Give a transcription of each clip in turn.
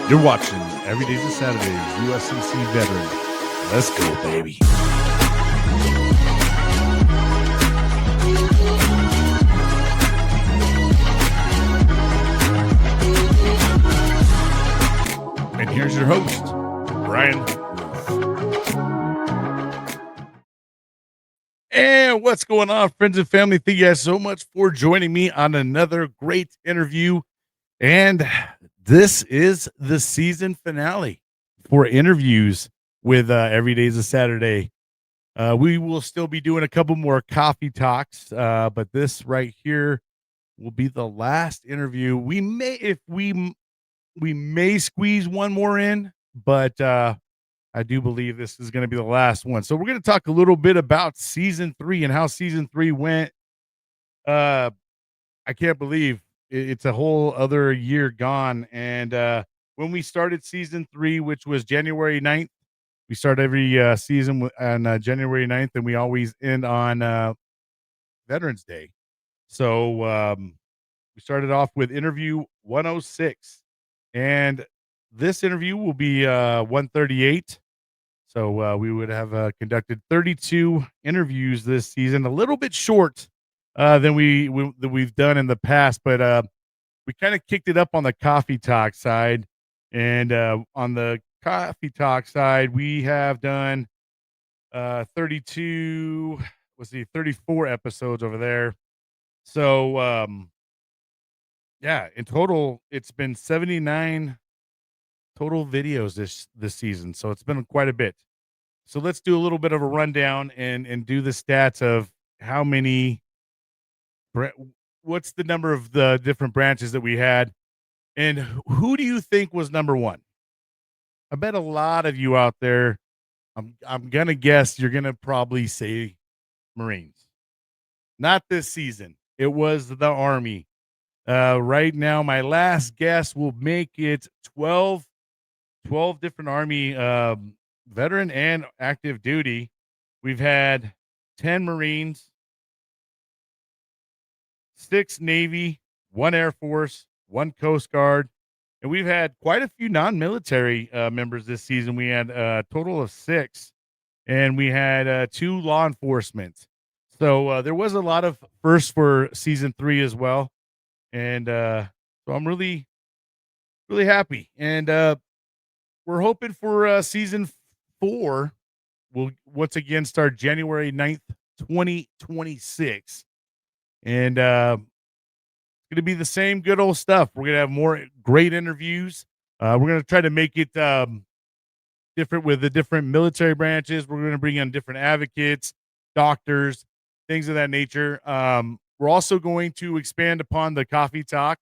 You're watching Every Day's a Saturday, USMC Veteran. Let's go, baby. And here's your host, Bryan. And what's going on, friends and family? Thank you guys so much for joining me on another great interview. And this is the season finale for interviews with Every Day's a Saturday. We will still be doing a couple more coffee talks, but this right here will be the last interview. We may, if we may squeeze one more in, but I do believe this is going to be the last one. So we're going to talk a little bit about season 3 and how season 3 went. I can't believe it's a whole other year gone. And when we started season 3, which was January 9th, we start every season on January 9th, and we always end on Veterans Day. So we started off with interview 106, and this interview will be 138. So we would have conducted 32 interviews this season, a little bit short than we've done in the past, but we kind of kicked it up on the coffee talk side, and on the coffee talk side, we have done 32. Let's see, 34 episodes over there. So yeah, in total, it's been 79 total videos this season. So it's been quite a bit. So let's do a little bit of a rundown and do the stats of how many, what's the number of the different branches that we had, and who do you think was number one? I bet a lot of you out there, I'm gonna guess you're gonna probably say Marines. Not this season. It was the Army. Right now, my last guess will make it 12 different Army veteran and active duty. We've had 10 Marines, 6 Navy, 1 Air Force, 1 Coast Guard, and we've had quite a few non-military members this season. We had a total of 6, and we had 2 law enforcement. So there was a lot of firsts for season 3 as well, and so I'm really, really happy. And we're hoping for season 4 will once again start January 9th, 2026. And it's going to be the same good old stuff. We're going to have more great interviews. We're going to try to make it different with the different military branches. We're going to bring in different advocates, doctors, things of that nature. We're also going to expand upon the coffee talk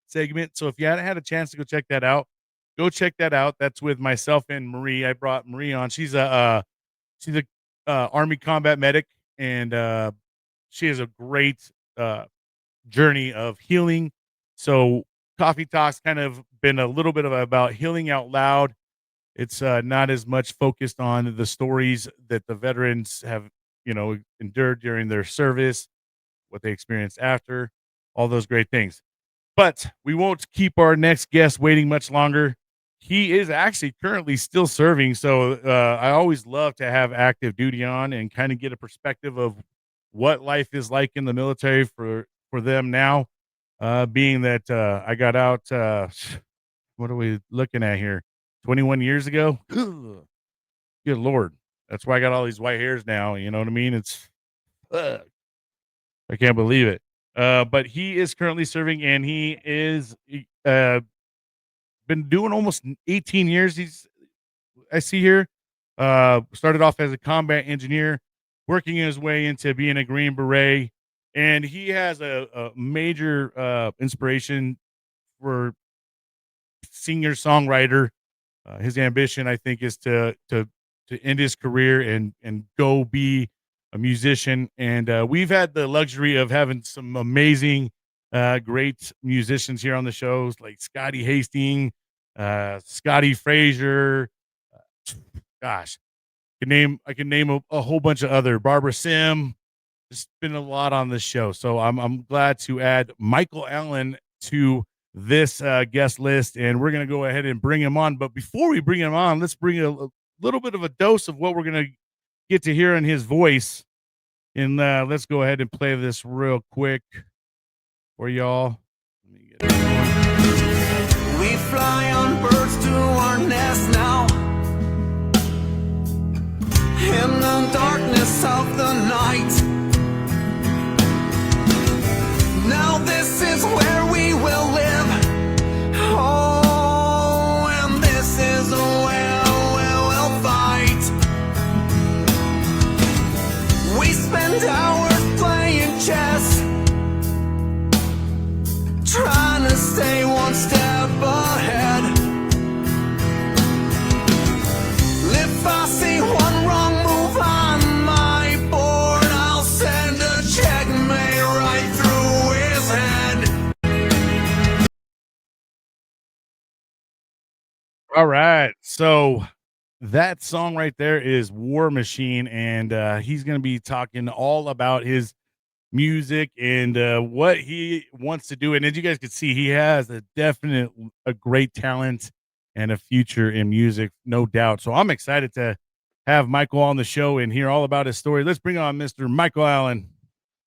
segment. So if you hadn't had a chance to go check that out, go check that out. That's with myself and Marie. I brought Marie on. She's a Army combat medic, and she has a great journey of healing. So coffee talks kind of been a little bit of about healing out loud. It's not as much focused on the stories that the veterans have, endured during their service, what they experienced after, all those great things. But we won't keep our next guest waiting much longer. He is actually currently still serving. So I always love to have active duty on and kind of get a perspective of what life is like in the military for them now, being that I got out, what are we looking at here? 21 years ago? Good Lord. That's why I got all these white hairs now. You know what I mean? It's, I can't believe it. But he is currently serving, and he is been doing almost 18 years. I see here, started off as a combat engineer, working his way into being a Green Beret, and he has a major inspiration for singer songwriter. His ambition, I think, is to end his career and go be a musician. And we've had the luxury of having some amazing, great musicians here on the shows, like Scotty Hastings, Scotty Frazier. Gosh, I can name a whole bunch of other, Barbara Sim. There's been a lot on this show, so I'm glad to add Michael Allen to this guest list, and we're going to go ahead and bring him on. But before we bring him on, let's bring a little bit of a dose of what we're going to get to hear in his voice. And let's go ahead and play this real quick for y'all. Let me get it. We fly on birds to our nest now. In the darkness of the night. Now this is where we will live. Oh, and this is where we will fight. We spend hours playing chess, trying to stay one step ahead. If I see one wrong move on my board, I'll send a checkmate right through his head. All right. So that song right there is War Machine, and he's going to be talking all about his music and what he wants to do. And as you guys can see, he has a great talent and a future in music, no doubt. So I'm excited to have Michael on the show and hear all about his story. Let's bring on Mr. Michael Allen.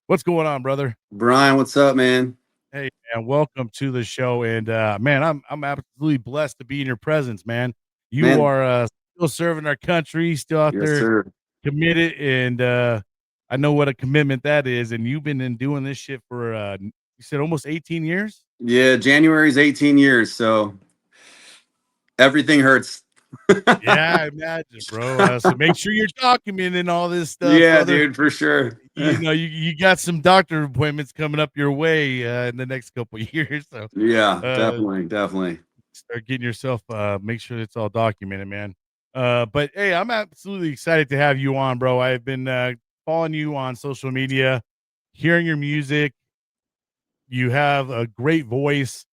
What's going on, brother? Bryan, what's up, man? Hey, man, welcome to the show. And man, I'm absolutely blessed to be in your presence, man. You are still serving our country, still out there, sir. committed, and I know what a commitment that is. And you've been doing this shit for you said almost 18 years? Yeah, January's 18 years, so everything hurts. Yeah, I imagine, bro. So make sure you're documenting all this stuff. Yeah, brother. dude, for sure. You know, you got some doctor appointments coming up your way in the next couple of years. So yeah, definitely. Start getting yourself make sure it's all documented, man. But hey, I'm absolutely excited to have you on, bro. I've been following you on social media, hearing your music. You have a great voice.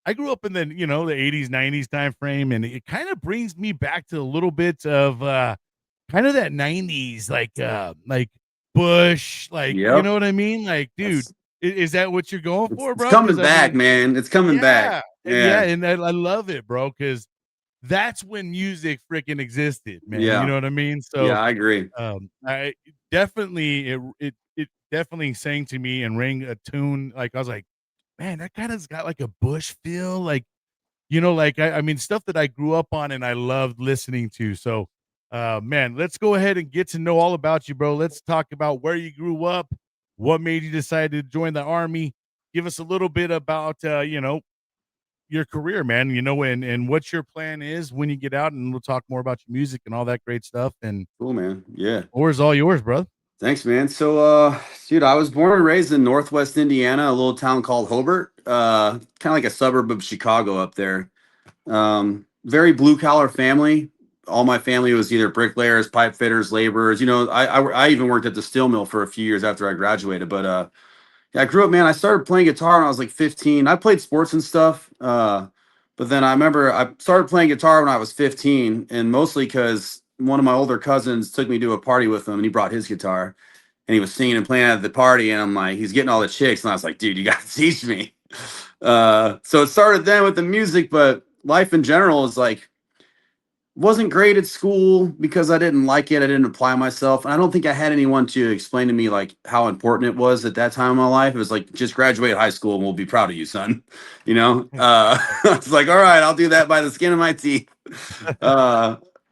I grew up in the 80s, 90s time frame, and it kind of brings me back to a little bit of kind of that 90s, like Bush, like you know what I mean? Like, dude, is that what you're going for, bro? It's coming back, man. It's coming back. Yeah, and I love it, bro, because that's when music freaking existed, man. Yeah. You know what I mean? So yeah, I agree. I definitely it definitely sang to me and rang a tune. Like I was like, man, that kind of's got like a Bush feel, like like I mean stuff that I grew up on and I loved listening to. So man, let's go ahead and get to know all about you, bro. Let's talk about where you grew up, what made you decide to join the army. Give us a little bit about your career, man, and what your plan is when you get out, and we'll talk more about your music and all that great stuff. And Cool, man. Yeah. Floor's all yours, bro. Thanks, man. So, dude, I was born and raised in Northwest Indiana, a little town called Hobart, kind of like a suburb of Chicago up there. Very blue collar family. All my family was either bricklayers, pipe fitters, laborers. I even worked at the steel mill for a few years after I graduated. But yeah, I grew up, man. I started playing guitar when I was like 15. I played sports and stuff. But then I remember I started playing guitar when I was 15, and mostly because one of my older cousins took me to a party with him, and he brought his guitar, and he was singing and playing at the party, and I'm like, he's getting all the chicks, and I was like, dude, you got to teach me. So it started then with the music, but life in general is like, wasn't great at school because I didn't like it. I didn't apply myself. And I don't think I had anyone to explain to me like how important it was at that time in my life. It was like, just graduate high school and we'll be proud of you, son. I was like, all right, I'll do that by the skin of my teeth.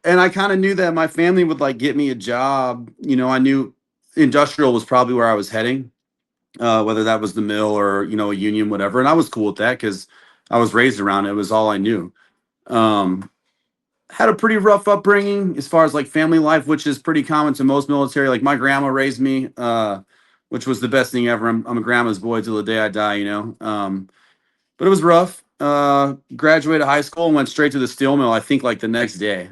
And I kind of knew that my family would like get me a job. I knew industrial was probably where I was heading, whether that was the mill or, a union, whatever. And I was cool with that because I was raised around it. It was all I knew. Had a pretty rough upbringing as far as like family life, which is pretty common to most military. Like my grandma raised me, which was the best thing ever. I'm a grandma's boy till the day I die, but it was rough. Graduated high school and went straight to the steel mill, I think like the next day.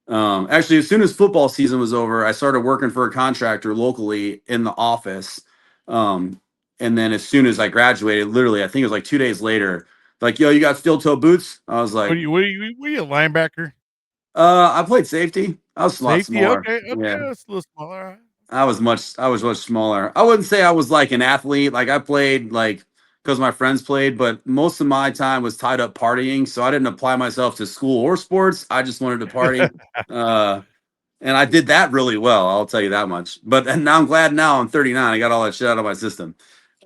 Actually, as soon as football season was over, I started working for a contractor locally in the office. And then as soon as I graduated, literally, I think it was like 2 days later, like, yo, you got steel toe boots? I was like, were you a linebacker? I played safety. I was a lot smaller. Okay, Yeah. That's a little smaller. I was much smaller. I wouldn't say I was like an athlete. Like I played like because my friends played, but most of my time was tied up partying. So I didn't apply myself to school or sports. I just wanted to party. And I did that really well. I'll tell you that much. But and now I'm glad now I'm 39. I got all that shit out of my system.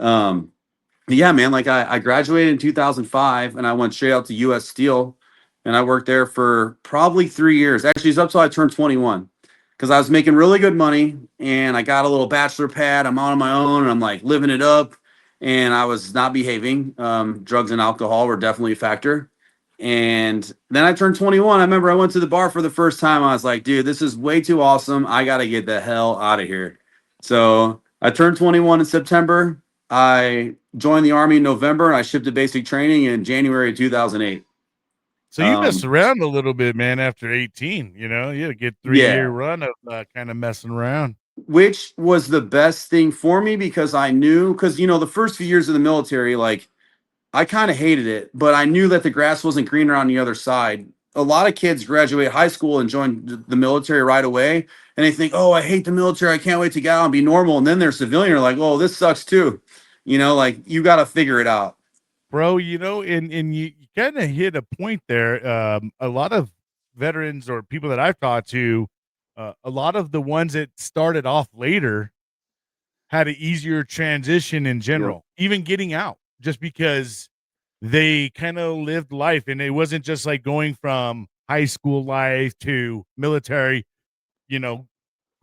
Yeah, man, like I graduated in 2005 and I went straight out to US Steel and I worked there for probably 3 years. Actually, it's up till I turned 21 because I was making really good money and I got a little bachelor pad. I'm on my own and I'm like living it up and I was not behaving. Drugs and alcohol were definitely a factor. And then I turned 21. I remember I went to the bar for the first time. I was like, dude, this is way too awesome. I got to get the hell out of here. So I turned 21 in September. I joined the Army in November and I shipped to basic training in January 2008. So you messed around a little bit, man, after 18, you know, you had a good 3-year run of kind of messing around. Which was the best thing for me because I knew, because, you know, the first few years of the military, like I kind of hated it, but I knew that the grass wasn't greener on the other side. A lot of kids graduate high school and join the military right away. And they think, oh, I hate the military. I can't wait to get out and be normal. And then they're civilian. They're like, oh, this sucks too. You know, like you got to figure it out. Bro, you know, and you kind of hit a point there. A lot of veterans or people that I've talked to, a lot of the ones that started off later had an easier transition in general, even getting out, just because they kind of lived life and it wasn't just like going from high school life to military, you know,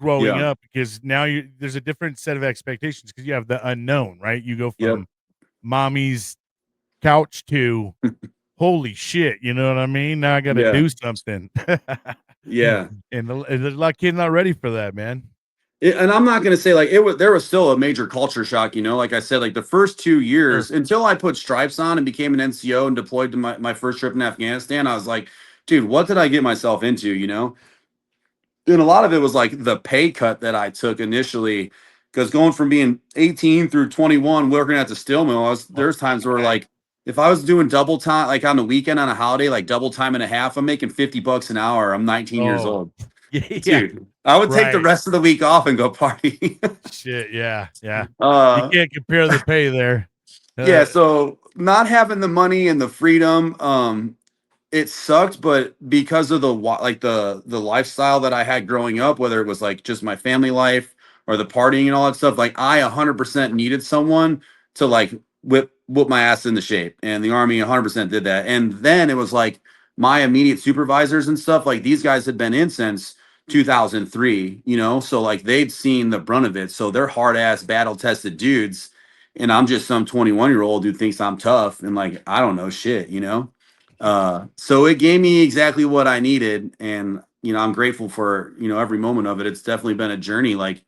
growing up, because now there's a different set of expectations because you have the unknown, right? You go from mommy's couch to holy shit, you know what I mean? Now I got to do something. And there's a lot of kids not ready for that, man. And I'm not going to say like there was still a major culture shock, you know, like I said, like the first 2 years until I put stripes on and became an NCO and deployed to my first trip in Afghanistan, I was like, dude, what did I get myself into, you know? And a lot of it was like the pay cut that I took initially, because going from being 18 through 21, working at the steel mill, there's times where like, if I was doing double time, like on the weekend on a holiday, like double time and a half, I'm making $50 an hour. I'm 19 years old. Dude, I would take the rest of the week off and go party. Shit. Yeah. You can't compare the pay there. So not having the money and the freedom, it sucked, but because of the lifestyle that I had growing up, whether it was like just my family life or the partying and all that stuff, like I 100% needed someone to like whip my ass into shape, and the Army 100% did that. And then it was like my immediate supervisors and stuff, like these guys had been in since 2003, you know, so like they'd seen the brunt of it, so they're hard ass battle tested dudes, and I'm just some 21-year-old who thinks I'm tough and like I don't know shit, you know. So it gave me exactly what I needed, and you know I'm grateful for, you know, every moment of it. It's definitely been a journey. Like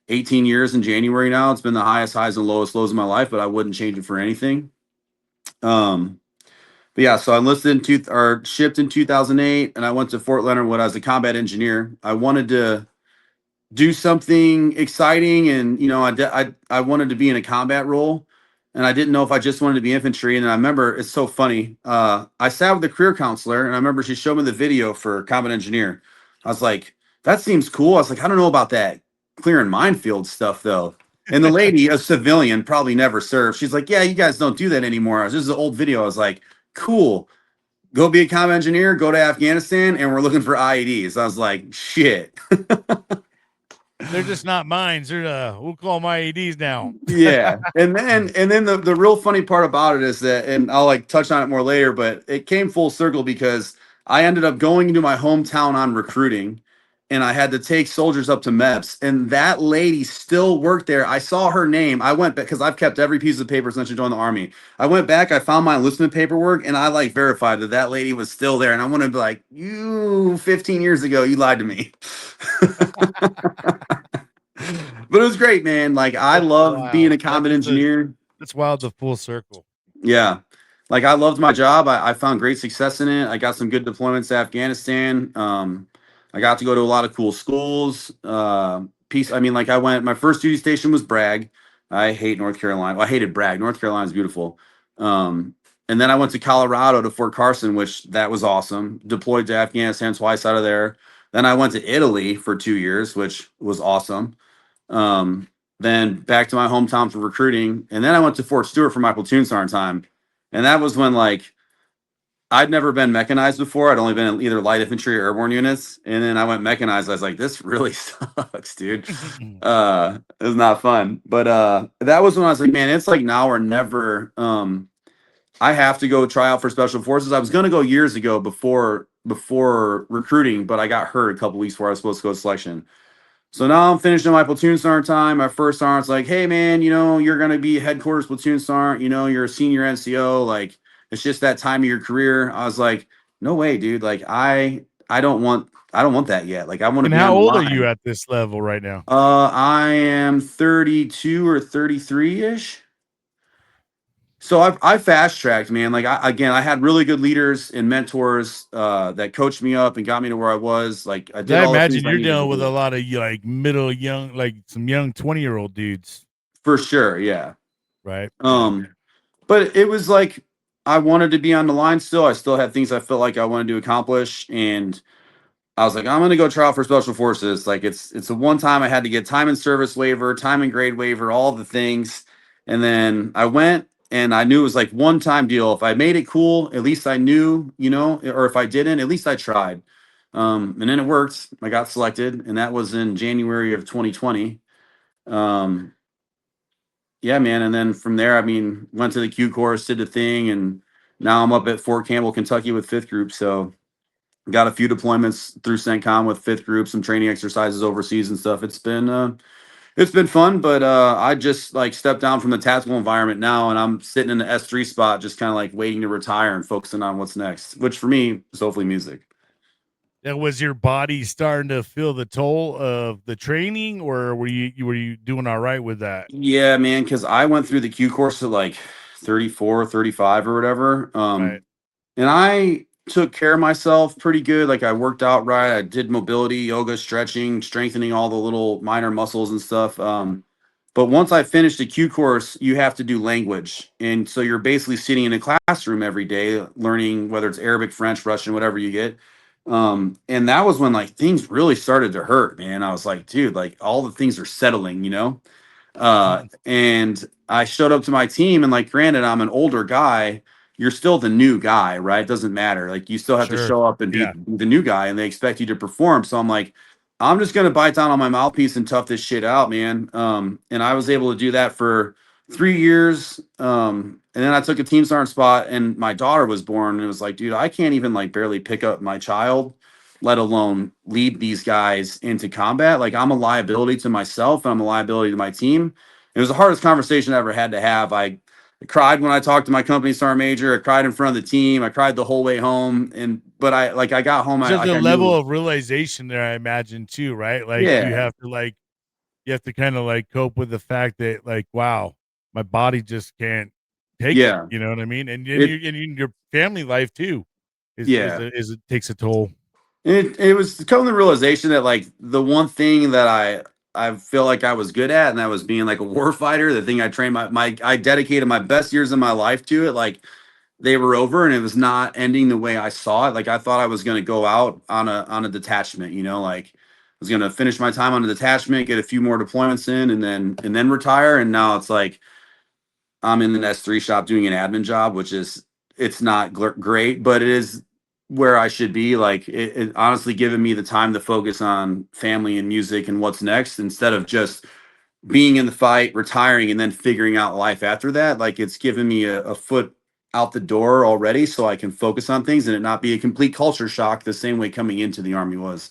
18 years in January now, it's been the highest highs and lowest lows of my life, but I wouldn't change it for anything. But yeah, so I enlisted shipped in 2008, and I went to Fort Leonard Wood as a combat engineer. I wanted to do something exciting, and you know, I wanted to be in a combat role, and I didn't know if I just wanted to be infantry. And I remember, it's so funny. I sat with a career counselor, and I remember she showed me the video for combat engineer. I was like, that seems cool. I was like, I don't know about that clearing minefield stuff though. And the lady, a civilian, probably never served. She's like, yeah, you guys don't do that anymore. This is an old video. I was like, cool. Go be a combat engineer, go to Afghanistan, and we're looking for IEDs. I was like, shit. They're just not mines. They're we'll call them IEDs now. Yeah. And then the real funny part about it is that, and I'll like touch on it more later, but it came full circle because I ended up going into my hometown on recruiting, and I had to take soldiers up to MEPS, and that lady still worked there. I saw her name. I went back because I've kept every piece of paper since she joined the Army. I went back, I found my enlistment paperwork, and I like verified that lady was still there. And I want to be like, you 15 years ago, you lied to me. But it was great, man. Like I love being a combat engineer. That's wild, the full circle. Yeah. Like I loved my job. I found great success in it. I got some good deployments to Afghanistan. I got to go to a lot of cool schools. My first duty station was Bragg. I hate North Carolina. Well, I hated Bragg. North Carolina is beautiful. And then I went to Colorado to Fort Carson, which that was awesome. Deployed to Afghanistan twice out of there. Then I went to Italy for 2 years, which was awesome. Then then back to my hometown for recruiting. And then I went to Fort Stewart for my platoon sergeant time. And that was when like I'd never been mechanized before. I'd only been in either light infantry or airborne units. And then I went mechanized. I was like, this really sucks, dude. It was not fun. But that was when I was like, man, it's like now or never. I have to go try out for special forces. I was gonna go years ago before recruiting, but I got hurt a couple weeks before I was supposed to go to selection. So now I'm finishing my platoon sergeant time. My first sergeant's like, hey man, you're gonna be headquarters platoon sergeant, you're a senior NCO, like it's just that time of your career. I was like, no way, dude. Like I don't want that yet. Like I want to And be how on the old are line. you at this level right now? I am 32 or 33-ish. So I fast tracked, man. Like I had really good leaders and mentors that coached me up and got me to where I was. Like I did I all the imagine things I you're needed to dealing with do. a lot of like middle young, like some young 20-year-old dudes, For sure, yeah. right? But it was like I wanted to be on the line still. I still had things I felt like I wanted to accomplish, and I was like, I'm gonna go try out for special forces. Like it's a one time I had to get time and service waiver, time and grade waiver, all the things, and then I went. And I knew it was like one time deal. If I made it cool, at least I knew, or if I didn't, at least I tried. And then it worked. I got selected, and that was in January of 2020. Yeah, man. And then from there, I mean, went to the Q course, did the thing, and now I'm up at Fort Campbell, Kentucky with fifth group. So got a few deployments through CENTCOM with fifth group, some training exercises overseas and stuff. It's been fun, but I just like stepped down from the tactical environment now, and I'm sitting in the S3 spot, just kind of like waiting to retire and focusing on what's next, which for me is hopefully music. And was your body starting to feel the toll of the training, or were you doing all right with that? Yeah, man, because I went through the Q course at like 34, 35 or whatever. Right. And I took care of myself pretty good. Like I worked out right. I did mobility, yoga, stretching, strengthening all the little minor muscles and stuff. But once I finished the Q course, you have to do language. And so you're basically sitting in a classroom every day, learning whether it's Arabic, French, Russian, whatever you get. And that was when like things really started to hurt, man. I was like, dude, like all the things are settling. And I showed up to my team, and like, granted, I'm an older guy. You're still the new guy, right? It doesn't matter. Like you still have to Sure. show up and be the new guy, and they expect you to perform. So I'm like, I'm just gonna bite down on my mouthpiece and tough this shit out, man. And I was able to do that for 3 years. And then I took a team sergeant spot, and my daughter was born, and it was like, dude, I can't even like barely pick up my child, let alone lead these guys into combat. Like I'm a liability to myself, and I'm a liability to my team. It was the hardest conversation I ever had to have. I cried when I talked to my company sergeant major. I cried in front of the team. I cried the whole way home. But I got home. There's a I level knew, of realization there, I imagine too, right? Like yeah, you have to kind of like cope with the fact that like, wow, my body just can't take yeah, it. You know what I mean? And it, your family life too yeah. is it takes a toll. It was coming to the realization that like the one thing that I feel like I was good at, and that was being like a war fighter. The thing I trained I dedicated my best years of my life to it. Like they were over, and it was not ending the way I saw it. Like I thought I was going to go out on a detachment. Like I was going to finish my time on a detachment, get a few more deployments in, and then retire. And now it's like I'm in the S3 shop doing an admin job, which is it's not great, but it is where I should be. Like it honestly given me the time to focus on family and music and what's next, instead of just being in the fight, retiring, and then figuring out life after that. Like it's given me a foot out the door already, so I can focus on things and it not be a complete culture shock the same way coming into the Army was.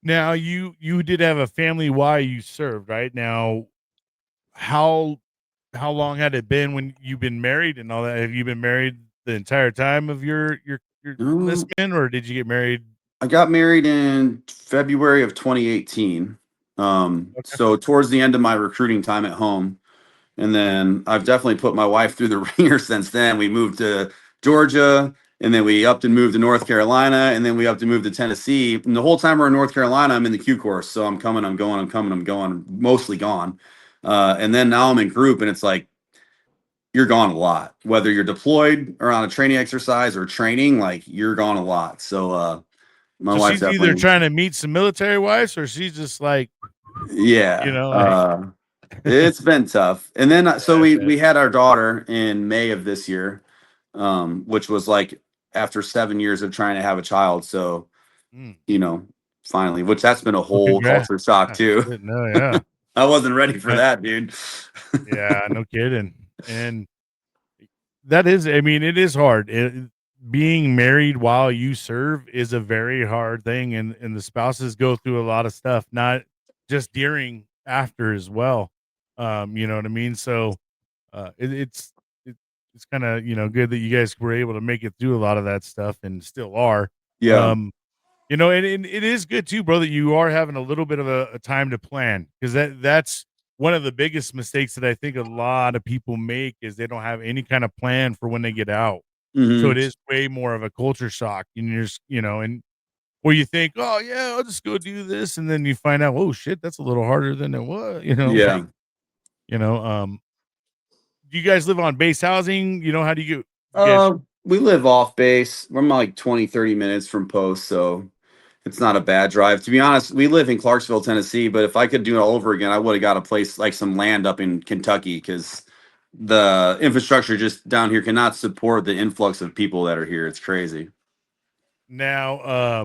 Now you did have a family while you served, right? Now how long had it been when you've been married and all that? Have you been married the entire time of your enlistment, or did you get married? I got married in February of 2018. Okay. So towards the end of my recruiting time at home. And then I've definitely put my wife through the ringer since then. We moved to Georgia, and then we upped and moved to North Carolina, and then we upped and moved to Tennessee. And the whole time we're in North Carolina, I'm in the Q course. So I'm coming, I'm going, I'm coming, I'm going, I'm mostly gone. And then now I'm in group, and it's like, you're gone a lot, whether you're deployed or on a training exercise or training, like you're gone a lot. So my So wife's she's either definitely, trying to meet some military wives, or she's just like, You Yeah. know, like It's been tough. And then so I we bet. had our daughter in May of this year, which was like after 7 years of trying to have a child. So, Mm. you know, finally, which that's been a Well, whole congrats. culture shock Ah, too. shit, no, yeah. I wasn't ready for Uh, that, dude. yeah, no kidding. And that is, I mean, it is hard. Being married while you serve is a very hard thing, and the spouses go through a lot of stuff, not just during, after as well. You know what I mean? So, it, it's kind of good that you guys were able to make it through a lot of that stuff and still are. Yeah. Um, and it is good too, bro, that you are having a little bit of a time to plan, because that's one of the biggest mistakes that I think a lot of people make is they don't have any kind of plan for when they get out. So Hmm. it is way more of a culture shock, and you're just, and where you think, oh yeah, I'll just go do this, and then you find out, oh shit, that's a little harder than it was. Yeah. You know, um, do you guys live on base housing? How do you guys? We live off base. We're like 20, 30 minutes from post, so it's not a bad drive. To be honest, we live in Clarksville, Tennessee, but if I could do it all over again, I would have got a place like some land up in Kentucky because the infrastructure just down here cannot support the influx of people that are here. It's crazy. Now,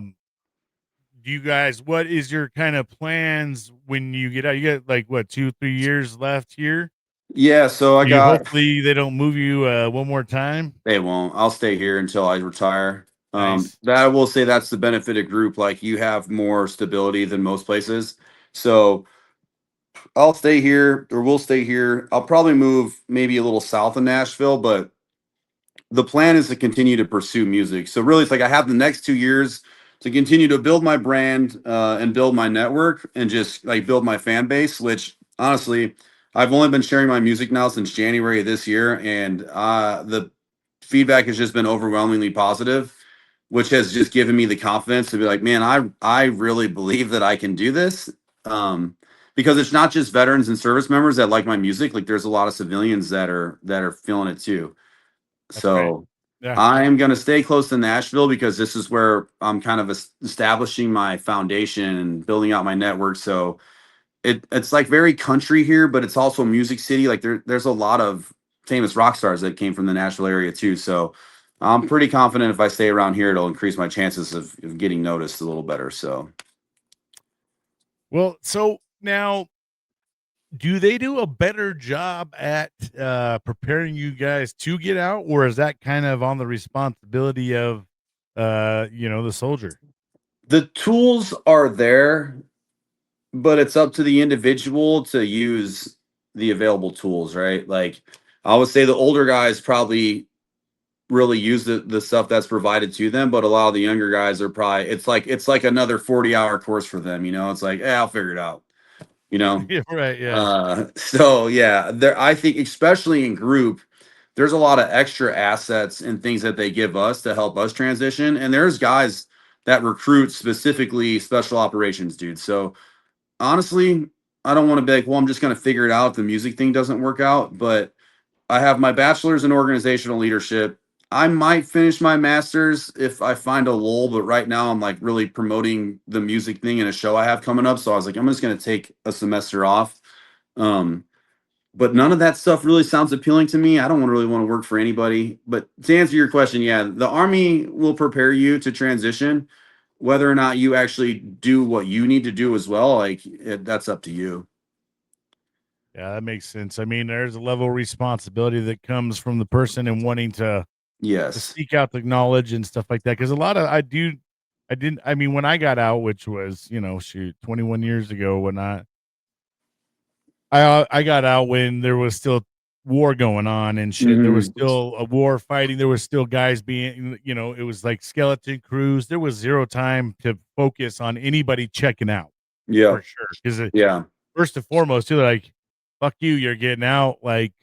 do you guys, what is your kind of plans when you get out? You got like what, 2, 3 years left here? Yeah, so I You got hopefully they don't move you one more time. they won't. I'll stay here until I retire. Nice. That I will say that's the benefit of group. Like you have more stability than most places. So I'll stay here or we'll stay here. I'll probably move maybe a little south of Nashville, but the plan is to continue to pursue music. So really, it's like I have the next 2 years to continue to build my brand and build my network and just like build my fan base. Which honestly, I've only been sharing my music now since January of this year, and the feedback has just been overwhelmingly positive, which has just given me the confidence to be like, man, I really believe that I can do this. Because it's not just veterans and service members that like my music. Like there's a lot of civilians that are feeling it too. That's great. So Yeah. I am going to stay close to Nashville because this is where I'm kind of establishing my foundation and building out my network. So it's like very country here, but it's also a music city. Like there's a lot of famous rock stars that came from the Nashville area too. So I'm pretty confident if I stay around here, it'll increase my chances of getting noticed a little better. So Well, so now, do they do a better job at preparing you guys to get out, or is that kind of on the responsibility of the soldier? the tools are there, but it's up to the individual to use the available tools, right? Like I would say the older guys probably really use the stuff that's provided to them, but a lot of the younger guys are probably it's like another 40-hour course for them, it's like, I'll figure it out, you know. Yeah, right. Yeah. So yeah, there I think especially in group, there's a lot of extra assets and things that they give us to help us transition. And there's guys that recruit specifically special operations dudes. So honestly, I don't want to be like, well, I'm just going to figure it out if the music thing doesn't work out. But I have my bachelor's in organizational leadership. I might finish my master's if I find a lull, but right now I'm like really promoting the music thing in a show I have coming up. So I was like, I'm just going to take a semester off. Um, but none of that stuff really sounds appealing to me. I don't really want to work for anybody. But to answer your question, yeah, the Army will prepare you to transition. Whether or not you actually do what you need to do as well, like that's up to you. Yeah, that makes sense. I mean, there's a level of responsibility that comes from the person and wanting to Yes. seek out the knowledge and stuff like that. Because a lot of I didn't. I mean, when I got out, which was 21 years ago, when I got out when there was still war going on and shit. There was Hmm. still a war fighting. There was still guys being, it was like skeleton crews. There was zero time to focus on anybody checking out Yeah. for sure. Because Yeah. first and foremost, too, they're like, "Fuck you, you're getting out." Like,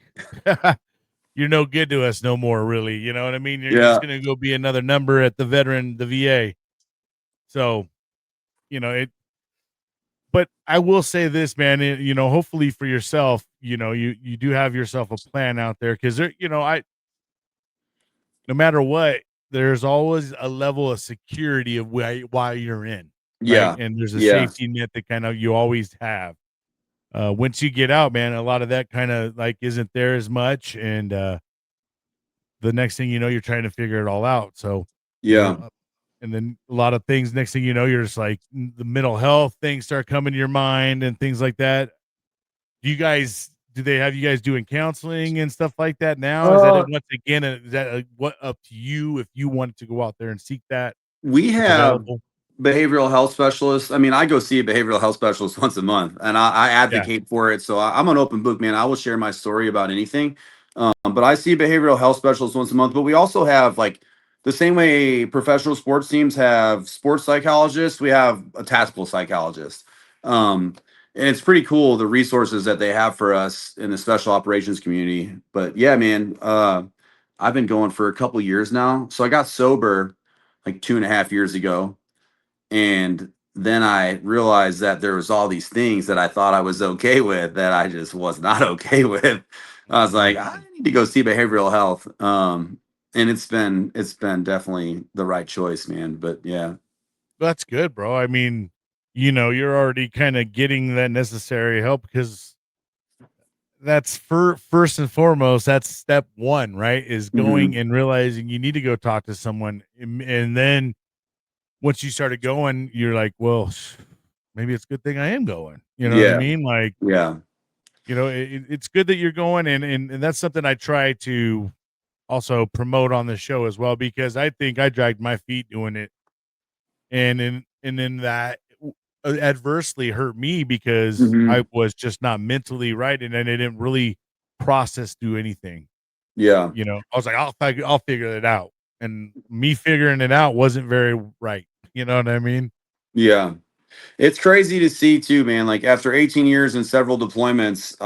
you're no good to us no more. Really, you know what I mean? You're just Yeah. gonna go be another number at the VA. So it. But I will say this, man, hopefully for yourself, you do have yourself a plan out there, because no matter what, there's always a level of security of why you're in, right? Yeah. And there's a Yeah. safety net that kind of you always have. once you get out, man, a lot of that kind of like isn't there as much, and the next thing you know, you're trying to figure it all out. So, Yeah. and then a lot of things. Next thing you know, you're just like the mental health things start coming to your mind and things like that. Do they have you guys doing counseling and stuff like that now? Is that Uh, it once again? Is that what up to you if you wanted to go out there and seek that? we It's have available. behavioral health specialists. I mean, I go see a behavioral health specialist once a month, and I Yeah. advocate for it. So I'm an open book, man. I will share my story about anything. But I see behavioral health specialists once a month. But we also have like the same way professional sports teams have sports psychologists, we have a tactical psychologist. And it's pretty cool the resources that they have for us in the special operations community. But yeah, man, I've been going for a couple years now. So I got sober like 2.5 years ago, and then I realized that there was all these things that I thought I was okay with that I just was not okay with. I was like, I Mhm. need to go see behavioral health. And it's been definitely the right choice, man. But yeah. That's good, bro. I mean, you're already kind of getting that necessary help because that's first and foremost, that's step one, right? Is going Hmm. and realizing you need to go talk to someone. And then once you started going, you're like, well, maybe it's a good thing I am going. You know what I Yeah. mean? Like, Yeah. it's good that you're going, and that's something I try to also promote on the show as well, because I think I dragged my feet doing it, and then that adversely hurt me because I Hmm. was just not mentally right, and then I didn't really process through anything. Yeah. I was like, I'll figure it out, and me figuring it out wasn't very right. You know what I mean? Yeah. It's crazy to see too, man. Like after 18 years and several deployments,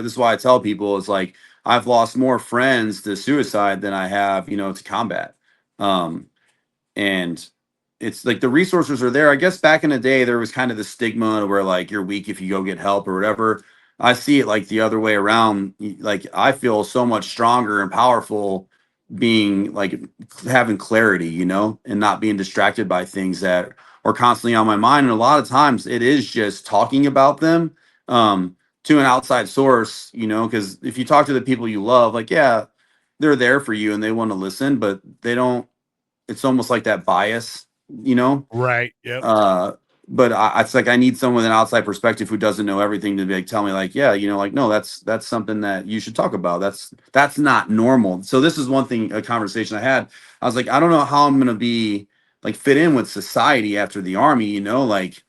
this is why I tell people it's like I've lost more friends to suicide than I have, to combat. Um, and it's like the resources are there. I guess back in the day there was kind of the stigma where like you're weak if you go get help or whatever. I see it like the other way around. Like I feel so much stronger and powerful being like having clarity, and not being distracted by things that are constantly on my mind. And a lot of times it is just talking about them to an outside source, because if you talk to the people you love, like, yeah, they're there for you and they want to listen, but they don't, it's almost like that bias, you know. Right. Yep. Uh, but it's like I need someone with an outside perspective who doesn't know everything to be like tell me like, yeah, like no, that's something that you should talk about. That's not normal. So this is one thing, a conversation I had. I was like, I don't know how I'm gonna be like fit in with society after the army, like.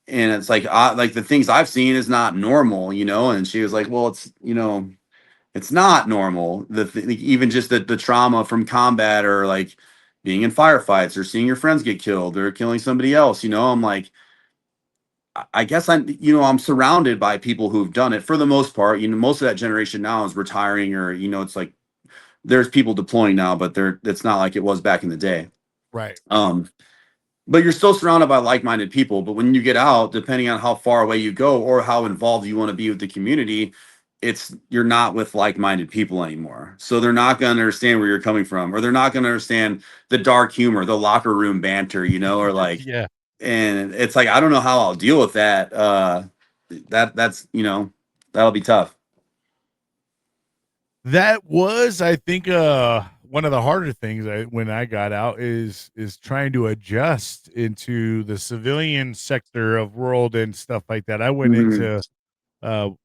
And it's like the things I've seen is not normal, And she was like, well, it's not normal. Like, even just the trauma from combat or like being in firefights or seeing your friends get killed or killing somebody else. I'm like, I guess I'm surrounded by people who've done it for the most part. Most of that generation now is retiring or, it's like there's people deploying now, but it's not like it was back in the day. Right. Um, but you're still surrounded by like-minded people. But when you get out, depending on how far away you go or how involved you want to be with the community, you're not with like-minded people anymore. So they're not going to understand where you're coming from, or they're not going to understand the dark humor, the locker room banter, or like, Yeah. and it's like I don't know how I'll deal with that. That's that'll be tough. That was, I think, one of the harder things when I got out is trying to adjust into the civilian sector of world and stuff like that. I went Mhm. into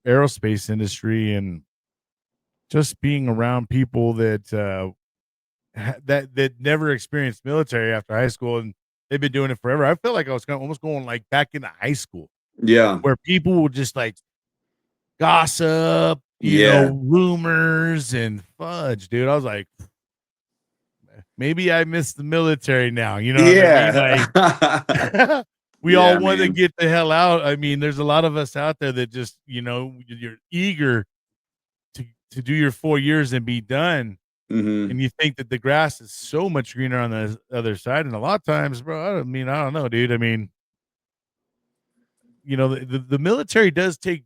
aerospace industry, and just being around people that that never experienced military after high school, and they've been doing it forever. I felt like I was almost going like back into high school, Yeah, where people would just like gossip, yeah, rumors and fudge, dude. I was like, maybe I miss the military now. You know what I mean? yeah, Like, we all yeah, want to man. get the hell out. I mean, there's a lot of us out there that just, you're eager to do your 4 years and be done. Hmm. And you think that the grass is so much greener on the other side. And a lot of times, bro, I don't know, dude. I mean, the military does take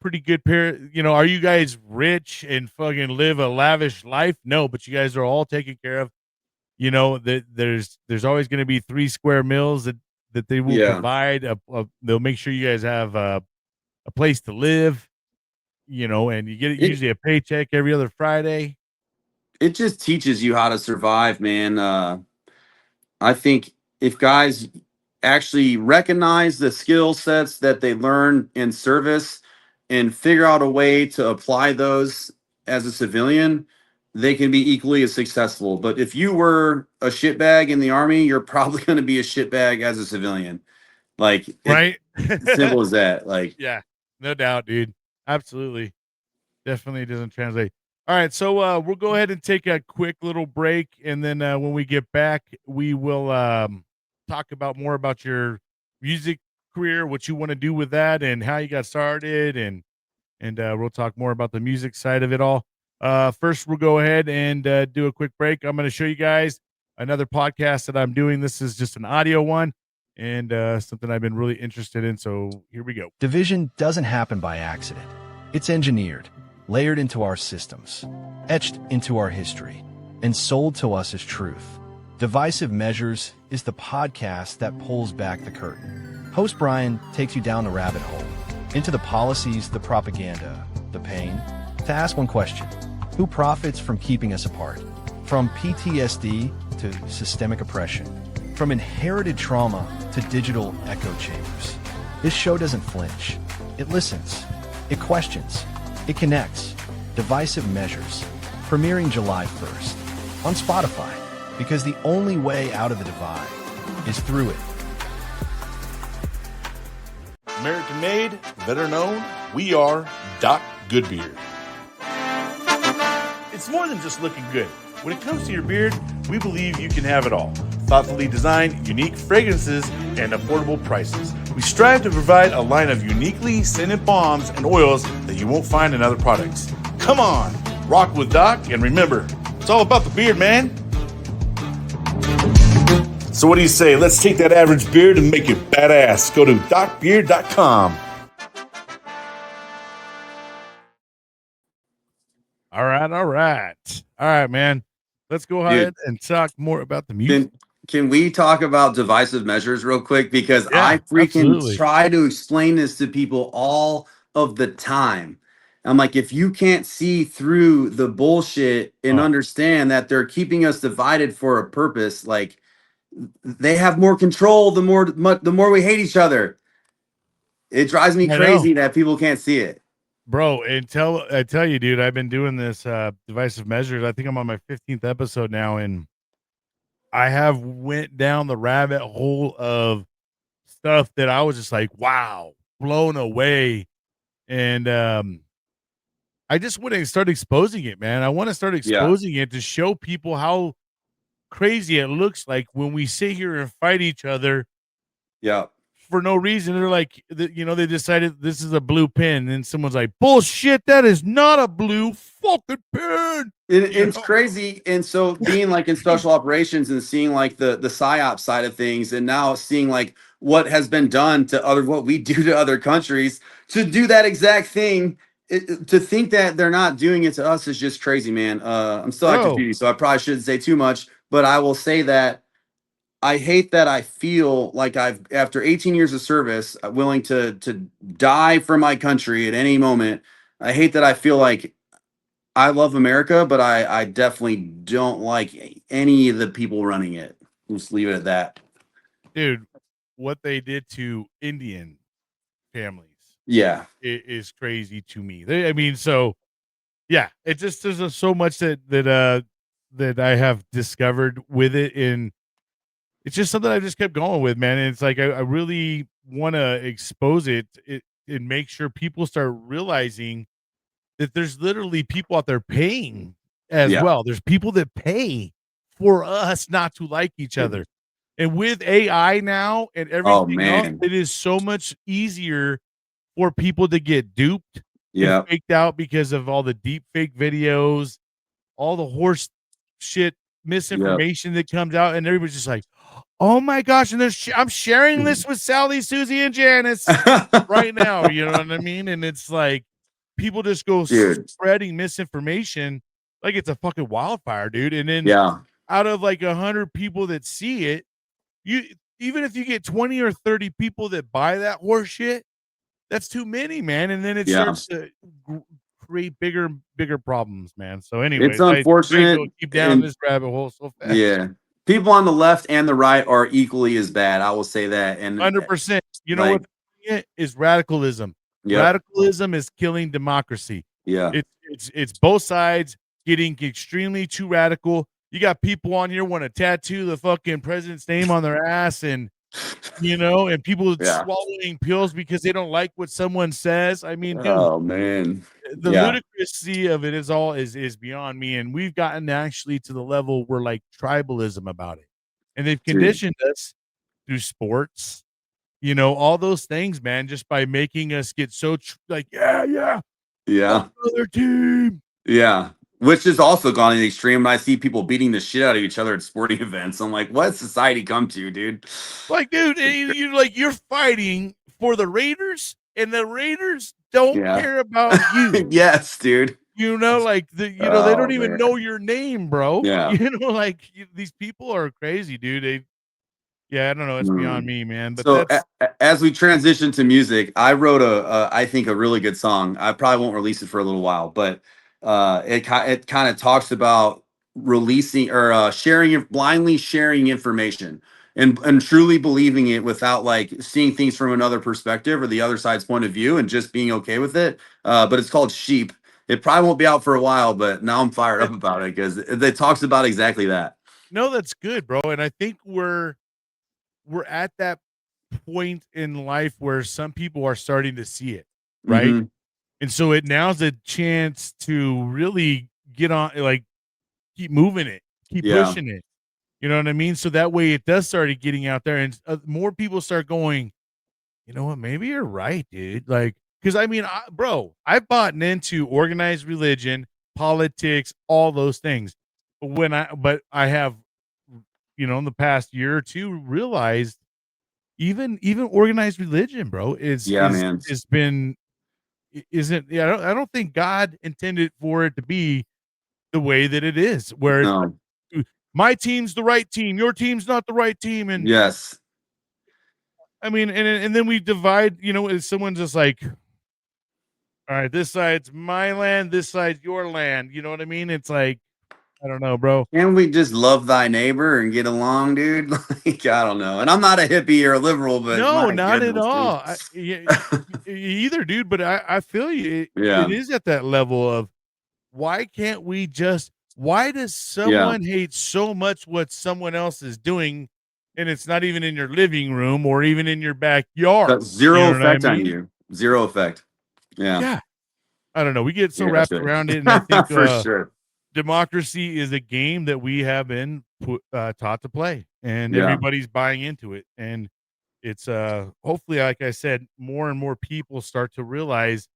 pretty good are you guys rich and fucking live a lavish life? No, but you guys are all taken care of. That there's always going to be 3 square meals that they will Yeah, provide. They'll make sure you guys have a place to live, and you get usually a paycheck every other Friday. It just teaches you how to survive, man. I think if guys actually recognize the skill sets that they learn in service and figure out a way to apply those as a civilian, they can be equally as successful. But if you were a shitbag in the army, you're probably going to be a shitbag as a civilian. Like, Right? simple as that. Like, Yeah, no doubt, dude. Absolutely. Definitely doesn't translate. All right, so we'll go ahead and take a quick little break, and then when we get back, we will talk about more about your music career, what you want to do with that, and how you got started, and we'll talk more about the music side of it all. First, we'll go ahead and do a quick break. I'm going to show you guys another podcast that I'm doing. This is just an audio one, and something I've been really interested in. So here we go. Division doesn't happen by accident. It's engineered, layered into our systems, etched into our history, and sold to us as truth. Divisive Measures is the podcast that pulls back the curtain. Host Bryan takes you down the rabbit hole, into the policies, the propaganda, the pain, to ask one question: who profits from keeping us apart? From PTSD to systemic oppression, from inherited trauma to digital echo chambers. This show doesn't flinch. It listens. It questions. It connects. Divisive Measures, premiering July 1st on Spotify, because the only way out of the divide is through it. American made, veteran owned, we are Doc Goodbeard. It's more than just looking good. When it comes to your beard, we believe you can have it all. Thoughtfully designed, unique fragrances, and affordable prices. We strive to provide a line of uniquely scented balms and oils that you won't find in other products. Come on, rock with Doc, and remember, it's all about the beard, man. So what do you say? Let's take that average beard and make it badass. Go to docbeard.com. All right, man. Let's go ahead and talk more about the music. Can we talk about divisive measures real quick? Because Yeah, I freaking absolutely. try to explain this to people all of the time. I'm like, if you can't see through the bullshit and understand that they're keeping us divided for a purpose, like, they have more control the more we hate each other. It drives me crazy that people can't see it. Bro, I tell you, dude, I've been doing this divisive measures. I think I'm on my 15th episode now, and I have went down the rabbit hole of stuff that I was just like, wow, blown away. And I just want to start exposing it, man. I want to start exposing it to show people how crazy it looks like when we sit here and fight each other. Yeah. For no reason. They're like, they decided this is a blue pen, and someone's like, bullshit, that is not a blue fucking pen. It's crazy. And so being like in special operations and seeing like the psyop side of things, and now seeing like what has been done to what we do to other countries to do that exact thing, to think that they're not doing it to us is just crazy, man. I'm still active duty, so I probably shouldn't say too much, but I will say that I hate that I feel like after 18 years of service, willing to die for my country at any moment. I hate that I feel like I love America, but I definitely don't like any of the people running it. Just leave it at that. Dude, what they did to Indian families. Yeah. It is crazy to me. It just there's so much that I have discovered with it, and it's just something I just kept going with, man. And it's like I really want to expose it and make sure people start realizing that there's literally people out there paying as well. There's people that pay for us not to like each other. And with AI now and everything else, it is so much easier for people to get duped and faked out because of all the deep fake videos, all the horse shit misinformation that comes out, and everybody's just like, oh my gosh, and I'm sharing this with Sally, Susie, and Janice right now. You know what I mean? And it's like people just go spreading misinformation like it's a fucking wildfire, dude. And then out of like 100 people that see it, even if you get 20 or 30 people that buy that horse shit, that's too many, man. And then it Yeah. starts to create bigger problems, man. So It's anyways, I unfortunate. go keep down And this rabbit hole so fast. yeah, people on the left and the right are equally as bad. I will say that. And 100%. You know like, what is radicalism? yep. Radicalism is killing democracy. Yeah. It's both sides getting extremely too radical. You got people on here want to tattoo the fucking president's name on their ass, and and people Yeah. swallowing pills because they don't like what someone says. I mean, dude, Oh man. the Yeah. ludicrousy of it is beyond me, and we've gotten actually to the level where like tribalism about it, and they've Dude. conditioned us through sports, all those things, man, just by making us get so like, yeah, Yeah. other team. Yeah. Which has also gone to the extreme. When I see people beating the shit out of each other at sporting events, I'm like, what society come to, dude? Like, dude, you're fighting for the Raiders, and the Raiders don't care about you. Yes, dude. They don't even know your name, bro. Yeah. These people are crazy, dude. I don't know. It's beyond me, man. But so that's as we transition to music, I wrote I think a really good song. I probably won't release it for a little while, but it kind of talks about releasing or blindly sharing information and truly believing it without like seeing things from another perspective or the other side's point of view and just being okay with it. But it's called Sheep. It probably won't be out for a while, but now I'm fired up about it because it talks about exactly that. No, that's good, bro. And I think we're at that point in life where some people are starting to see it, right? Mhm. And so now's a chance to really get on, like, keep moving it, keep pushing it. You know what I mean? So that way it does start getting out there, and more people start going, you know what? Maybe you're right, dude. Like, because I mean, I've bought into organized religion, politics, all those things. But I have, in the past year or two, realized even organized religion, bro, Man. isn't. Yeah, I don't think God intended for it to be the way that it is, where No. my team's the right team, your team's not the right team, and Yes. I mean, and then we divide. As someone's just like, all right, this side's my land, this side's your land. You know what I mean? It's like, I don't know, bro. Can we just love thy neighbor and get along, dude? Like, I don't know. And I'm not a hippie or a liberal, but No, my not goodness, at all. dude. Either, dude. But I feel you. Yeah. It is at that level of why can't we just? Why does someone hate so much what someone else is doing, and it's not even in your living room or even in your backyard? But zero effect I mean? on you. Zero effect. Yeah. Yeah. I don't know. We get so wrapped sure. around it, and I think For sure. democracy is a game that we have been taught to play, and everybody's buying into it. And it's hopefully, like I said, more and more people start to realize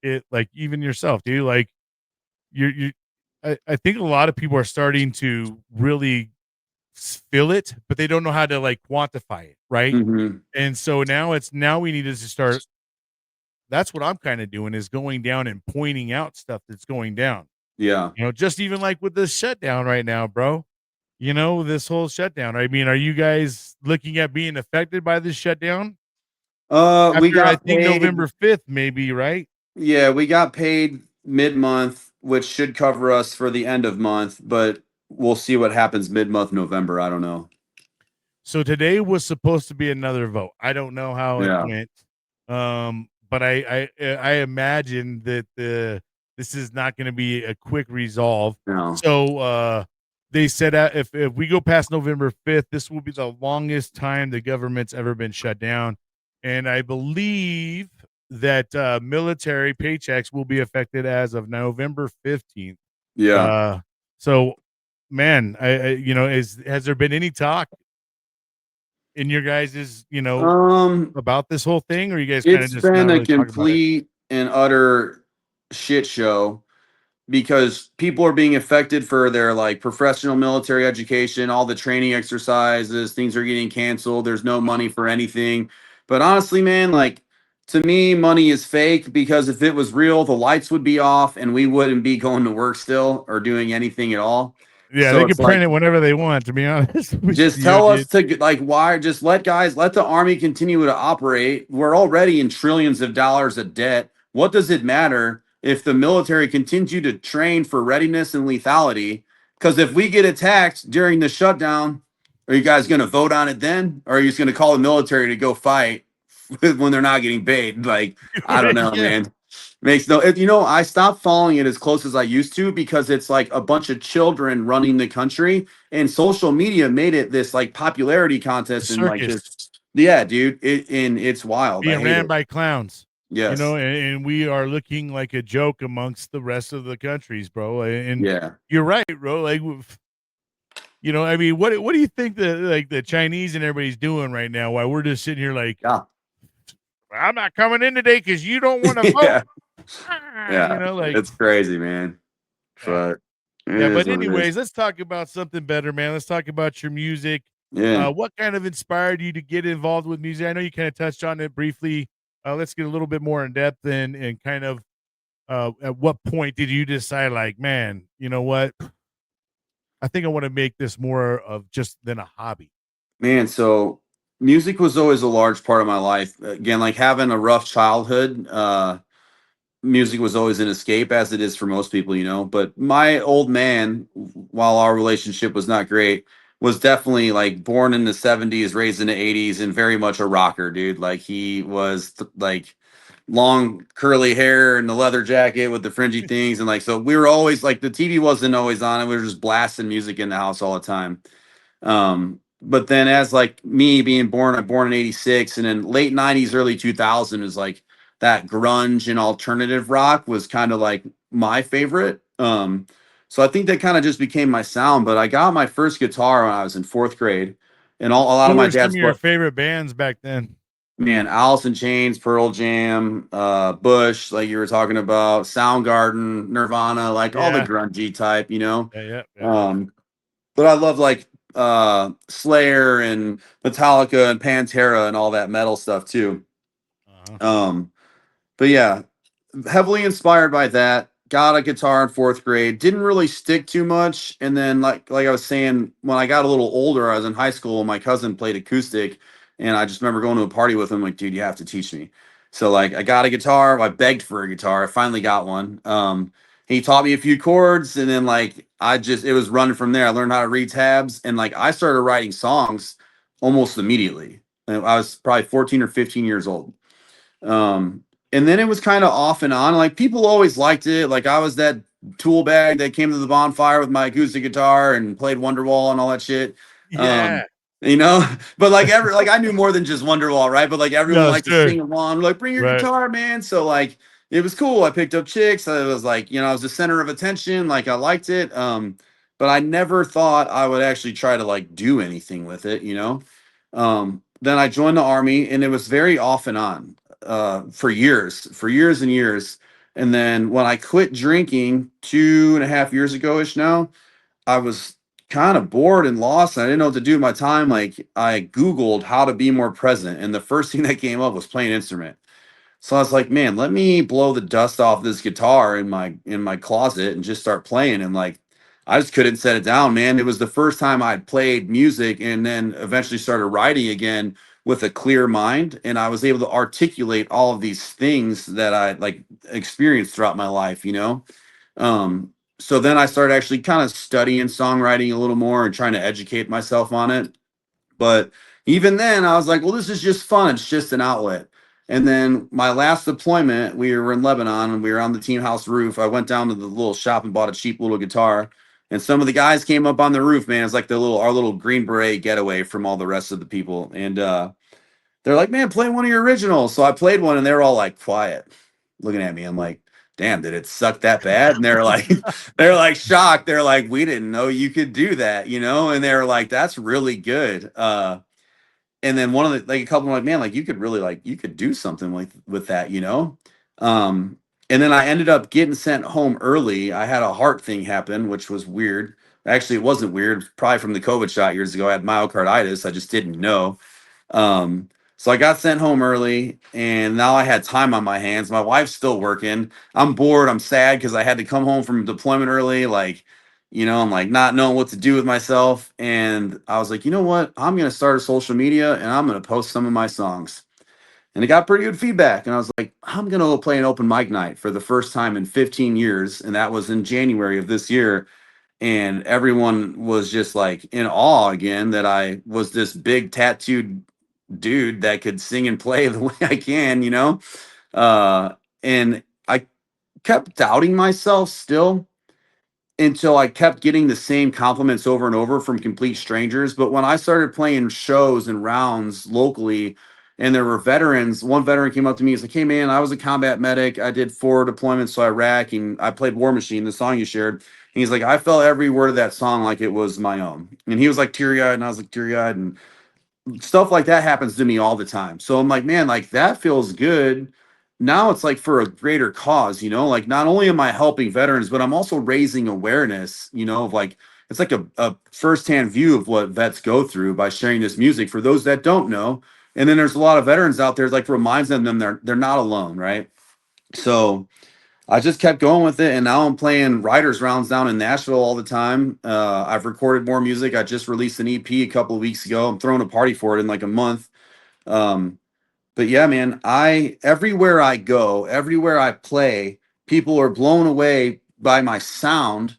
it. Like even yourself, dude. Like I think a lot of people are starting to really feel it, but they don't know how to like quantify it, right? Mhm. And so now we need to start. That's what I'm kind of doing, is going down and pointing out stuff that's going down. Yeah. Just even like with this shutdown right now, bro. This whole shutdown. I mean, are you guys looking at being affected by this shutdown? We After, got I think, paid, November 5th, maybe, right? Yeah, we got paid mid-month, which should cover us for the end of month, but we'll see what happens mid-month November. I don't know. So today was supposed to be another vote. I don't know how it went. But I imagine that this is not going to be a quick resolve. No. So they said if we go past November 5th, this will be the longest time the government's ever been shut down. And I believe that military paychecks will be affected as of November 15th. Yeah. So, man, has there been any talk in your guys' about this whole thing, or you guys kind of It's just been not a really talking about it? complete and utter shit show because people are being affected for their like professional military education, all the training exercises, things are getting canceled. There's no money for anything. But honestly, man, like to me, money is fake because if it was real, the lights would be off and we wouldn't be going to work still or doing anything at all. Yeah, So they it's can print like, it whenever they want, to be honest with just you, tell us dude. to like, why, just let the army continue to operate. We're already in trillions of dollars of debt. What does it matter if the military continue to train for readiness and lethality? Because if we get attacked during the shutdown, are you guys going to vote on it then? Or are you just going to call the military to go fight when they're not getting paid? Like, I don't know, Yeah, man. Makes no, I stopped following it as close as I used to because it's like a bunch of children running the country, and social media made it this like popularity the contest and like circus this. Yeah, dude, and it's wild. I being hate ran it. by clowns, Yes. and we are looking like a joke amongst the rest of the countries, bro. And Yeah. you're right, bro. Like, I mean, what do you think the Chinese and everybody's doing right now? While we're just sitting here like, Yeah. I'm not coming in today because you don't want to vote. Yeah. Yeah. Like, It's crazy, man. yeah. But it Yeah, is but what it is. anyways, let's talk about something better, man. Let's talk about your music. Yeah. What kind of inspired you to get involved with music? I know you kind of touched on it briefly. Let's get a little bit more in depth and kind of at what point did you decide, like, man, you know what? I think I want to make this more of just than a hobby. Man, so music was always a large part of my life. Again, like having a rough childhood, music was always an escape, as it is for most people. But my old man, while our relationship was not great, was definitely like born in the 70s, raised in the 80s, and very much a rocker, dude. Like he was like long curly hair and the leather jacket with the fringy things. And like, so we were always like, the TV wasn't always on, and we were just blasting music in the house all the time. But then as like me being born, I'm born in 86, and then late 90s, early 2000 is like that grunge and alternative rock was kind of like my favorite. So I think that kind of just became my sound. But I got my first guitar when I was in fourth grade, and a lot Who of my were some of dad's your favorite bands back then? man, Alice in Chains, Pearl Jam, Bush, like you were talking about, Soundgarden, Nirvana, like all the Yeah, grungy type. yeah. Um, but I love like Slayer and Metallica and Pantera and all that metal stuff too. Uh-huh. But yeah, heavily inspired by that. Got a guitar in fourth grade. Didn't really stick too much. And then like I was saying, when I got a little older, I was in high school. My cousin played acoustic, and I just remember going to a party with him. Like, dude, you have to teach me. So like, I got a guitar. I begged for a guitar. I finally got one. He taught me a few chords, and then like it was running from there. I learned how to read tabs, and like I started writing songs almost immediately. And I was probably 14 or 15 years old. And then it was kind of off and on. Like people always liked it. Like I was that tool bag that came to the bonfire with my acoustic guitar and played Wonderwall and all that shit. Yeah. Um, you know, but like I knew more than just Wonderwall, right? But like everyone No, liked to sure. sing along, like bring your Right. guitar, man. So like it was cool. I picked up chicks. I was like, I was the center of attention. Like I liked it. But I never thought I would actually try to like do anything with it. Then I joined the army, and it was very off and on for years and years. And then when I quit drinking 2.5 years ago ish now, I was kind of bored and lost. And I didn't know what to do with my time. Like I Googled how to be more present, and the first thing that came up was playing an instrument. So I was like, man, let me blow the dust off this guitar in my closet and just start playing. And like, I just couldn't set it down, man. It was the first time I'd played music, and then eventually started writing again with a clear mind. And I was able to articulate all of these things that I like experienced throughout my life. So then I started actually kind of studying songwriting a little more and trying to educate myself on it. But even then, I was like, well, this is just fun. It's just an outlet. And then my last deployment, we were in Lebanon, and we were on the team house roof. I went down to the little shop and bought a cheap little guitar. And some of the guys came up on the roof, man. It's like our little Green Beret getaway from all the rest of the people. And they're like, man, play one of your originals. So I played one, and they were all like quiet, looking at me. I'm like, damn, did it suck that bad? And they're like, they're like shocked. They're like, we didn't know you could do that. And they're like, that's really good. And then one of the like a couple were like, man, like you could really like you could do something like with that. And then I ended up getting sent home early. I had a heart thing happen, which was weird. Actually, it wasn't weird. It was probably from the COVID shot years ago. I had myocarditis. I just didn't know. So I got sent home early, and now I had time on my hands. My wife's still working. I'm bored. I'm sad because I had to come home from deployment early. Like, I'm like not knowing what to do with myself. And I was like, you know what? I'm going to start a social media and I'm going to post some of my songs. And it got pretty good feedback. And I was like, I'm going to play an open mic night for the first time in 15 years. And that was in January of this year. And everyone was just like in awe again that I was this big tattooed dude that could sing and play the way I can. And I kept doubting myself still until I kept getting the same compliments over and over from complete strangers. But when I started playing shows and rounds locally, and there were veterans, one veteran came up to me. He's like, "Hey man, I was a combat medic. I did 4 deployments to Iraq, and I played War Machine, the song you shared." And he's like, "I felt every word of that song like it was my own." And he was like teary eyed, and I was like teary eyed, and stuff like that happens to me all the time. So I'm like, man, like that feels good. Now it's like for a greater cause, like not only am I helping veterans, but I'm also raising awareness, of like it's like a firsthand view of what vets go through by sharing this music for those that don't know. And then there's a lot of veterans out there like reminds them they're not alone, right? So I just kept going with it, and now I'm playing writers rounds down in Nashville all the time. I've recorded more music. I just released an EP a couple of weeks ago. I'm throwing a party for it in like a month. Um, but yeah, man, I everywhere I go, everywhere I play, people are blown away by my sound,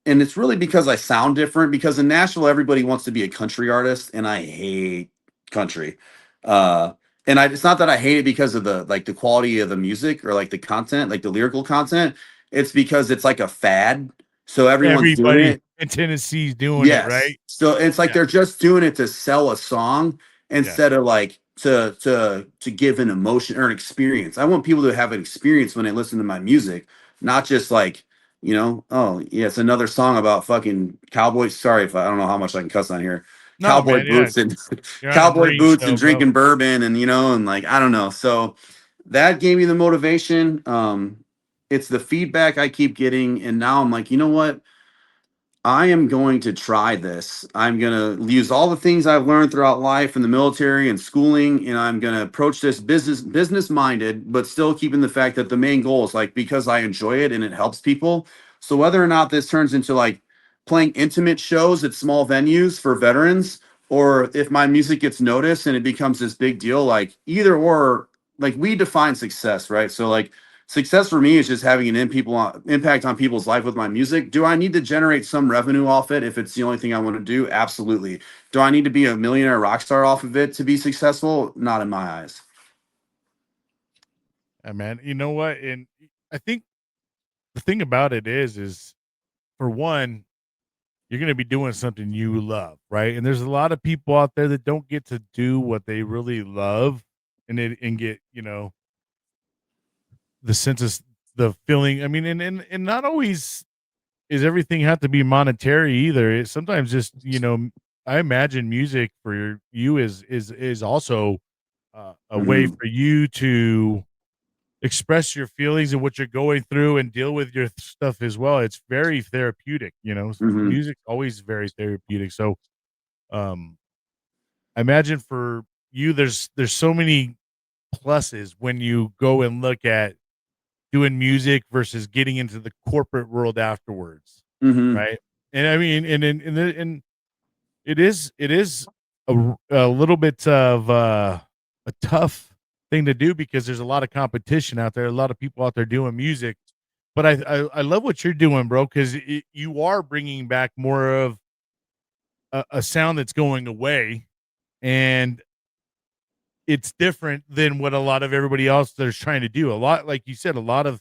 and it's really because I sound different. Because in Nashville, everybody wants to be a country artist, and I hate country. Uh, and it's not that I hate it because of the quality of the music or like the content, like the lyrical content. It's because it's like a fad, so everyone's doing Everybody it. in Tennessee's doing it, Yes. right? So it's like Yeah. they're just doing it to sell a song Yeah. instead of like to give an emotion or an experience. I want people to have an experience when they listen to my music, not just like, oh yeah, it's another song about fucking cowboys. Sorry if I don't know how much I can cuss on here. No, Cowboy man. Yeah. boots and You're on a cowboy Marine boots and show, bro. drinking bourbon and like I don't know. So that gave me the motivation. It's the feedback I keep getting, and now I'm like, you know what? I am going to try this. I'm going to use all the things I've learned throughout life in the military and schooling, and I'm going to approach this business minded, but still keeping the fact that the main goal is like because I enjoy it and it helps people. So whether or not this turns into like playing intimate shows at small venues for veterans, or if my music gets noticed and it becomes this big deal, like either or, like we define success, right? So like success for me is just having an impact on people's life with my music. Do I need to generate some revenue off it if it's the only thing I want to do? Absolutely. Do I need to be a millionaire rock star off of it to be successful? Not in my eyes. Man, you know what? And I think the thing about it is for one, you're going to be doing something you love, right? And there's a lot of people out there that don't get to do what they really love and get, the sense of the feeling. I mean, and not always is everything have to be monetary either. It's sometimes just, I imagine music for you is also a way Mm-hmm. for you to express your feelings and what you're going through and deal with your stuff as well. It's very therapeutic. Mm-hmm. Music's always very therapeutic. So, um, I imagine for you, there's so many pluses when you go and look at doing music versus getting into the corporate world afterwards, Mm-hmm. right? And I mean, and it is a little bit of a tough thing to do because there's a lot of competition out there, a lot of people out there doing music. But I love what you're doing, bro, because you are bringing back more of a sound that's going away, and it's different than what a lot of everybody else there's trying to do. A lot, like you said, a lot of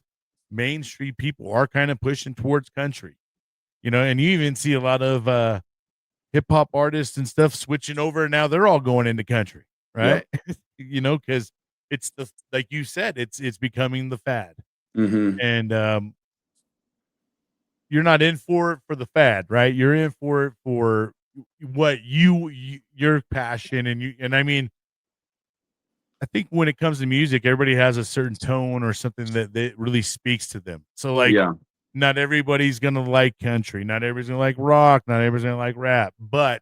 mainstream people are kind of pushing towards country, and you even see a lot of hip hop artists and stuff switching over. Now they're all going into country, right? Yep. Because it's like you said, it's becoming the fad, Mm-hmm. and you're not in for it for the fad, right? You're in for it for what your passion and I mean, I think when it comes to music, everybody has a certain tone or something that really speaks to them. So like Yeah. not everybody's gonna like country, not everybody's gonna like rock, not everybody's gonna like rap, but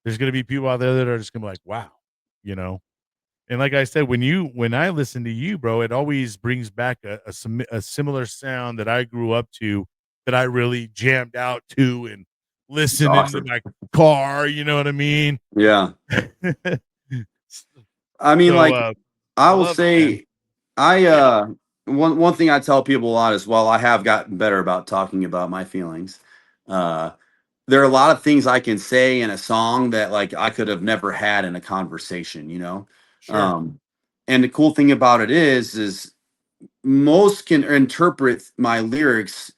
there's gonna be people out there that are just gonna be like, wow, you know. And like I said, when I listen to you, bro, it always brings back a similar sound that I grew up to that I really jammed out to and listened into Awesome. my car. You know what I mean? Yeah. I mean, So, like, I I will love it, man. say, one thing I tell people a lot is, well, I have gotten better about talking about my feelings. Uh, there are a lot of things I can say in a song that like I could have never had in a conversation, you know? Sure. Um, and the cool thing about it is most can interpret my lyrics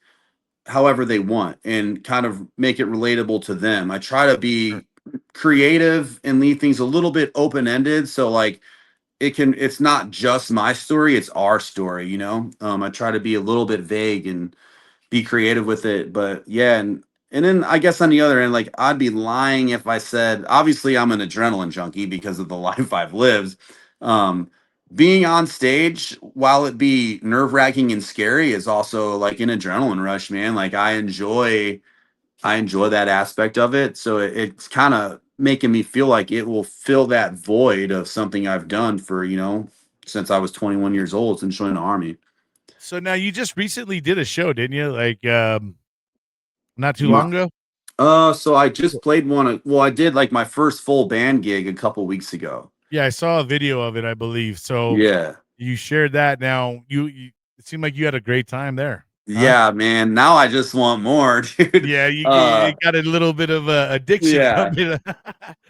however they want and kind of make it relatable to them. I try to Sure. be creative and leave things a little bit open-ended. So like it's not just my story, it's our story, you know? I try to be a little bit vague and be creative with it. But yeah, and then I guess on the other end, like I'd be lying if I said obviously I'm an adrenaline junkie because of the life I've lived. Um, being on stage, while it be nerve-wracking and scary, is also like an adrenaline rush, man. Like I enjoy that aspect of it. So it's kind of making me feel like it will fill that void of something I've done for, since I was 21 years old since joining the army. So now you just recently did a show, didn't you? Like, not too long ago? So I just played one. Well, I did like my first full band gig a couple weeks ago. Yeah, I saw a video of it, I believe. So Yeah. you shared that. Now it seemed like you had a great time there, huh? Yeah, man. Now I just want more, dude. Yeah, you got a little bit of a addiction Yeah. from it.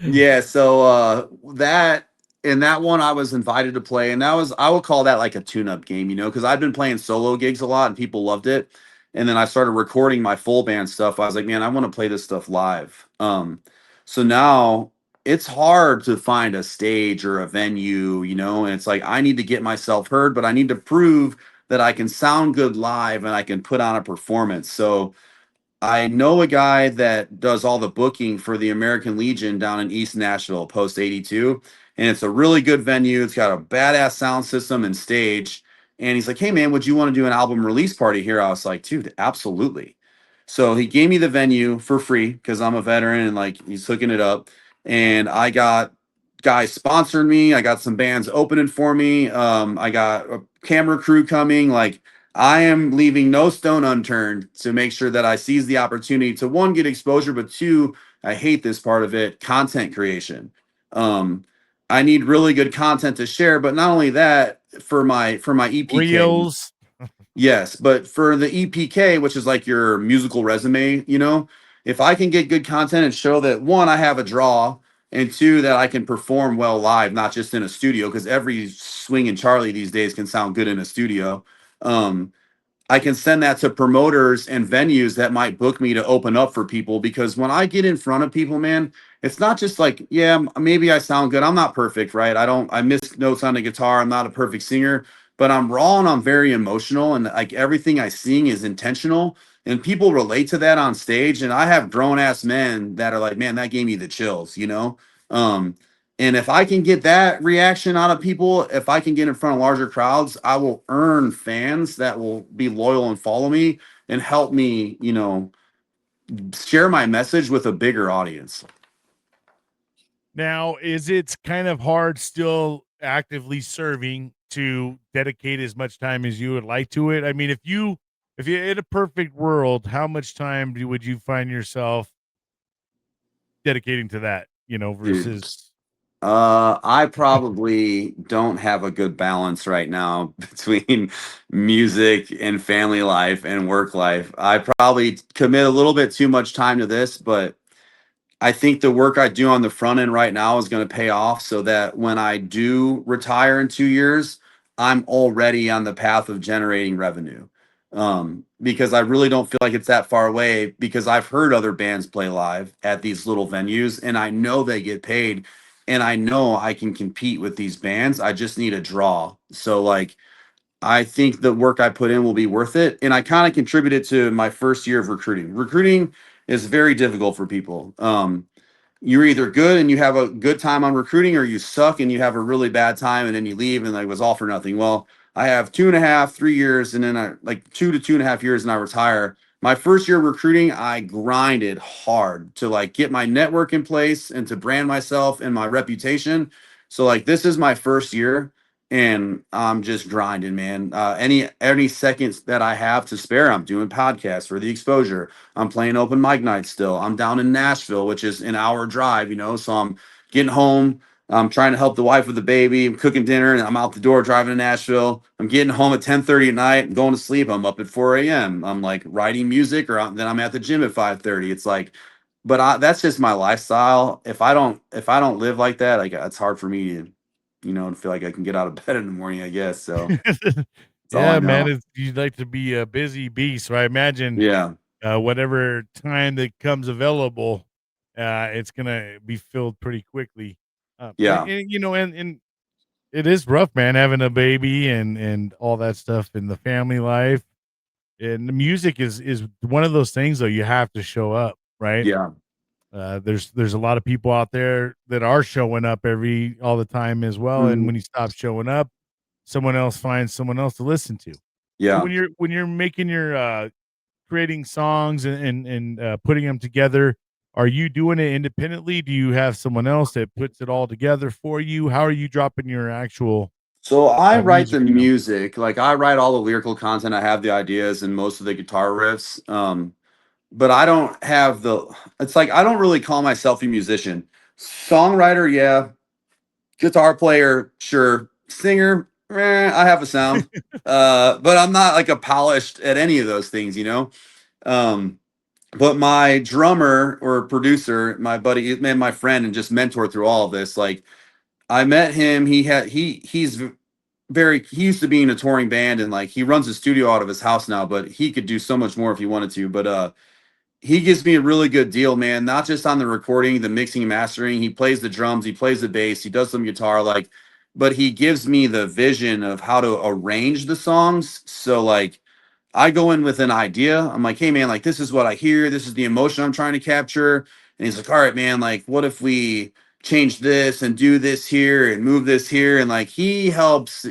Yeah, so that in that one I was invited to play, and that was I would call that like a tune-up game, because I've been playing solo gigs a lot and people loved it. And then I started recording my full band stuff. I was like, man, I want to play this stuff live. So now it's hard to find a stage or a venue, and it's like I need to get myself heard, but I need to prove that I can sound good live and I can put on a performance. So I know a guy that does all the booking for the American Legion down in East Nashville, Post 82. And it's a really good venue. It's got a badass sound system and stage. And he's like, hey, man, would you want to do an album release party here? I was like, dude, absolutely. So he gave me the venue for free because I'm a veteran and like he's hooking it up. And I got guys sponsoring me. I got some bands opening for me. I got a camera crew coming. Like, I am leaving no stone unturned to make sure that I seize the opportunity to one, get exposure, but two, I hate this part of it, content creation. Um, I need really good content to share, but not only that, for my EPK, Reels. yes, but for the EPK, which is like your musical resume, if I can get good content and show that one, I have a draw, and two, that I can perform well live, not just in a studio, because every swing and Charlie these days can sound good in a studio. Um, I can send that to promoters and venues that might book me to open up for people, because when I get in front of people, man, it's not just like, yeah, maybe I sound good. I'm not perfect, right? I miss notes on the guitar. I'm not a perfect singer, but I'm raw and I'm very emotional, and like everything I sing is intentional, and people relate to that on stage. And I have grown ass men that are like, man, that gave me the chills. Um, and if I can get that reaction out of people, if I can get in front of larger crowds, I will earn fans that will be loyal and follow me and help me, share my message with a bigger audience. Now, is it kind of hard still actively serving to dedicate as much time as you would like to it? I mean, if you're in a perfect world, how much time would you find yourself dedicating to that, Dude, versus I probably don't have a good balance right now between music and family life and work life. I probably commit a little bit too much time to this, but I think the work I do on the front end right now is going to pay off so that when I do retire in 2 years, I'm already on the path of generating revenue. Because I really don't feel like it's that far away, because I've heard other bands play live at these little venues and I know they get paid and I know I can compete with these bands. I just need a draw. So like, I think the work I put in will be worth it. And I kind of contributed to my first year of recruiting. Recruiting is very difficult for people. You're either good and you have a good time on recruiting, or you suck and you have a really bad time and then you leave and like it was all for nothing. Well, I have 2.5, 3 years, and then I like 2 to 2.5 years and I retire. My first year of recruiting, I grinded hard to like get my network in place and to brand myself and my reputation. So like this is my first year. and I'm just grinding, man. Any seconds that I have to spare, I'm doing podcasts for the exposure. I'm playing open mic nights still. I'm down in Nashville, which is an hour drive, so I'm getting home. I'm trying to help the wife with the baby. I'm cooking dinner, and I'm out the door driving to Nashville. I'm getting home at 10:30 at night. I'm going to sleep. I'm up at 4 a.m. I'm like writing music, then I'm at the gym at 5:30. It's like, but that's just my lifestyle. If I don't live like that, like it's hard for me to and feel like I can get out of bed in the morning, I guess. So that's all I Yeah, man, know. you'd like to be a busy bee, so I imagine, Yeah. whatever time that comes available, it's gonna be filled pretty quickly. Yeah. And it is rough, man, having a baby and all that stuff in the family life. And the music is one of those things, though, you have to show up, right? Yeah. There's a lot of people out there that are showing up all the time as well, and Mhm. when you stop showing up, someone else finds someone else to listen to. So Yeah. when you're making creating songs and putting them together, are you doing it independently? Do you have someone else that puts it all together for you? How are you dropping your actual, So I write music the down? music, like I write all the lyrical content. I have the ideas and most of the guitar riffs. But I don't have it's like I don't really call myself a musician. Songwriter, yeah. Guitar player, sure. Singer, I have a sound. But I'm not like a polished at any of those things. Um, but my drummer or producer, my buddy, man, my friend, and just mentor through all of this. Like I met him. He used to be in a touring band, and like he runs a studio out of his house now. But he could do so much more if he wanted to. But he gives me a really good deal, man. Not just on the recording, the mixing and mastering. He plays the drums, he plays the bass, he does some guitar, but he gives me the vision of how to arrange the songs. So like I go in with an idea. I'm like, hey man, like this is what I hear, this is the emotion I'm trying to capture. And he's like, all right, man, like what if we change this and do this here and move this here? And like he helps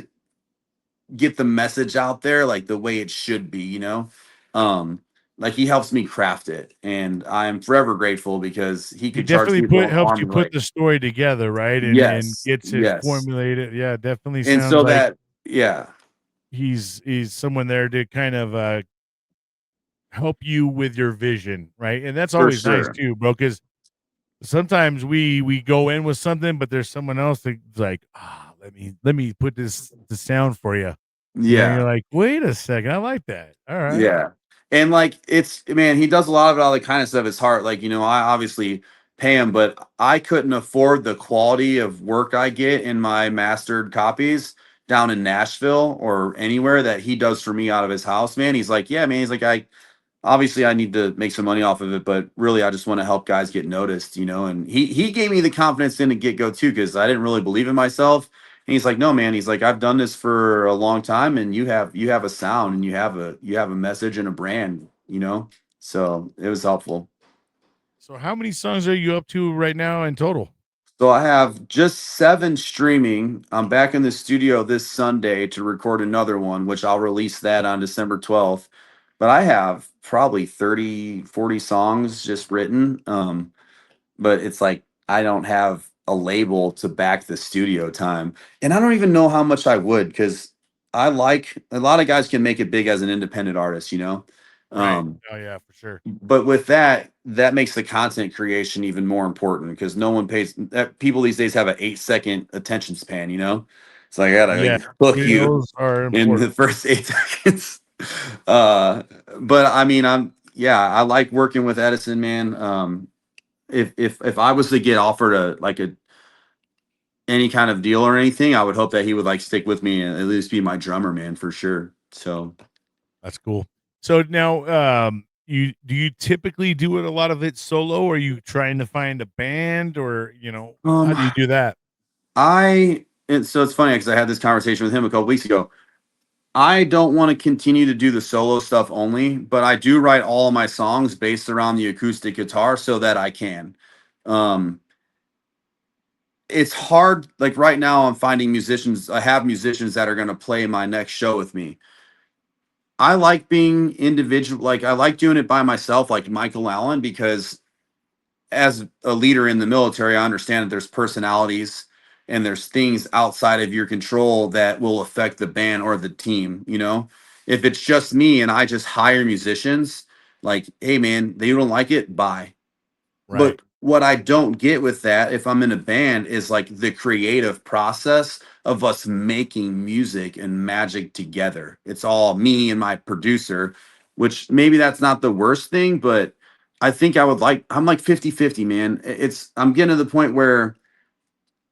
get the message out there like the way it should be. Um, like he helps me craft it, and I'm forever grateful because he He could charge definitely people put an helps you arm put like the story together, right? And yes, gets it yes. formulated. Yeah, definitely And sounds so like that yeah, he's someone there to kind of, help you with your vision, right? And that's for always nice sure. too, bro. Because sometimes we go in with something, but there's someone else that's like, let me put the sound for you. You're Yeah. like, "Wait a second, I like that. Alright." Yeah. And like it's man, he does a lot of all the kindness of his heart. Like, I obviously pay him, but I couldn't afford the quality of work I get in my mastered copies down in Nashville or anywhere that he does for me out of his house, man. He's like, yeah, man. He's like, I need to make some money off of it, but really I just want to help guys get noticed. And he gave me the confidence in the get-go too, because I didn't really believe in myself. And he's like, no, man, he's like, I've done this for a long time, and you have a sound, and you have a message and a brand. So it was helpful. So how many songs are you up to right now in total? So I have just 7 streaming. I'm back in the studio this Sunday to record another one, which I'll release that on December 12th. But I have probably 30, 40 songs just written. But it's like I don't have a label to back the studio time. And I don't even know how much I would, because I like a lot of guys can make it big as an independent artist. Right. Um, Oh, yeah, for sure. but with that makes the content creation even more important, because no one pays people these days have an 8-second attention span. It's like I gotta Yeah. like hook you Those are in the important. first 8 seconds. uh but I mean I like working with Edison, man. If I was to get offered a any kind of deal or anything, I would hope that he would like stick with me and at least be my drummer, man, for sure. So That's cool. So now, do you typically do it a lot of it solo, or are you trying to find a band, or, how um do you do that? and so it's funny because I had this conversation with him a couple weeks ago. I don't want to continue to do the solo stuff only, but I do write all of my songs based around the acoustic guitar so that I can. Um, it's hard. Like right now, I'm finding musicians. I have musicians that are going to play my next show with me. I like being individual. Like I like doing it by myself, like Michael Allen, because as a leader in the military, I understand that there's personalities and there's things outside of your control that will affect the band or the team, you know. If it's just me and I just hire musicians, like, hey man, they don't like it, bye. Right. But what I don't get with that, if I'm in a band, is like the creative process of us making music and magic together. It's all me and my producer, which maybe that's not the worst thing, but I think I'm like 50-50, man. I'm getting to the point where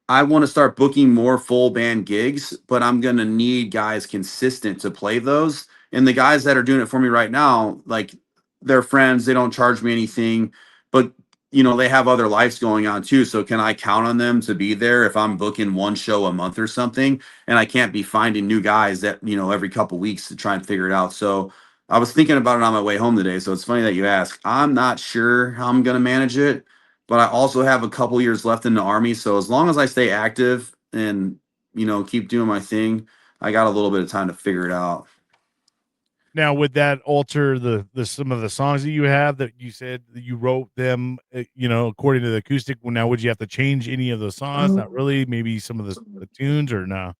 I want to start booking more full band gigs, but I'm going to need guys consistent to play those. And the guys that are doing it for me right now, like, they're friends, they don't charge me anything, but you know, they have other lives going on too. So can I count on them to be there if I'm booking one show a month or something? And I can't be finding new guys that, you know, every couple weeks to try and figure it out. So I was thinking about it on my way home today. So it's funny that you ask. I'm not sure how I'm going to manage it, but I also have a couple years left in the army. So as long as I stay active and, you know, keep doing my thing, I got a little bit of time to figure it out. Now, would that alter the some of the songs that you have that you said that you wrote them, you know, according to the acoustic? Well, now would you have to change any of those songs? Not really. Maybe some of the tunes, or no?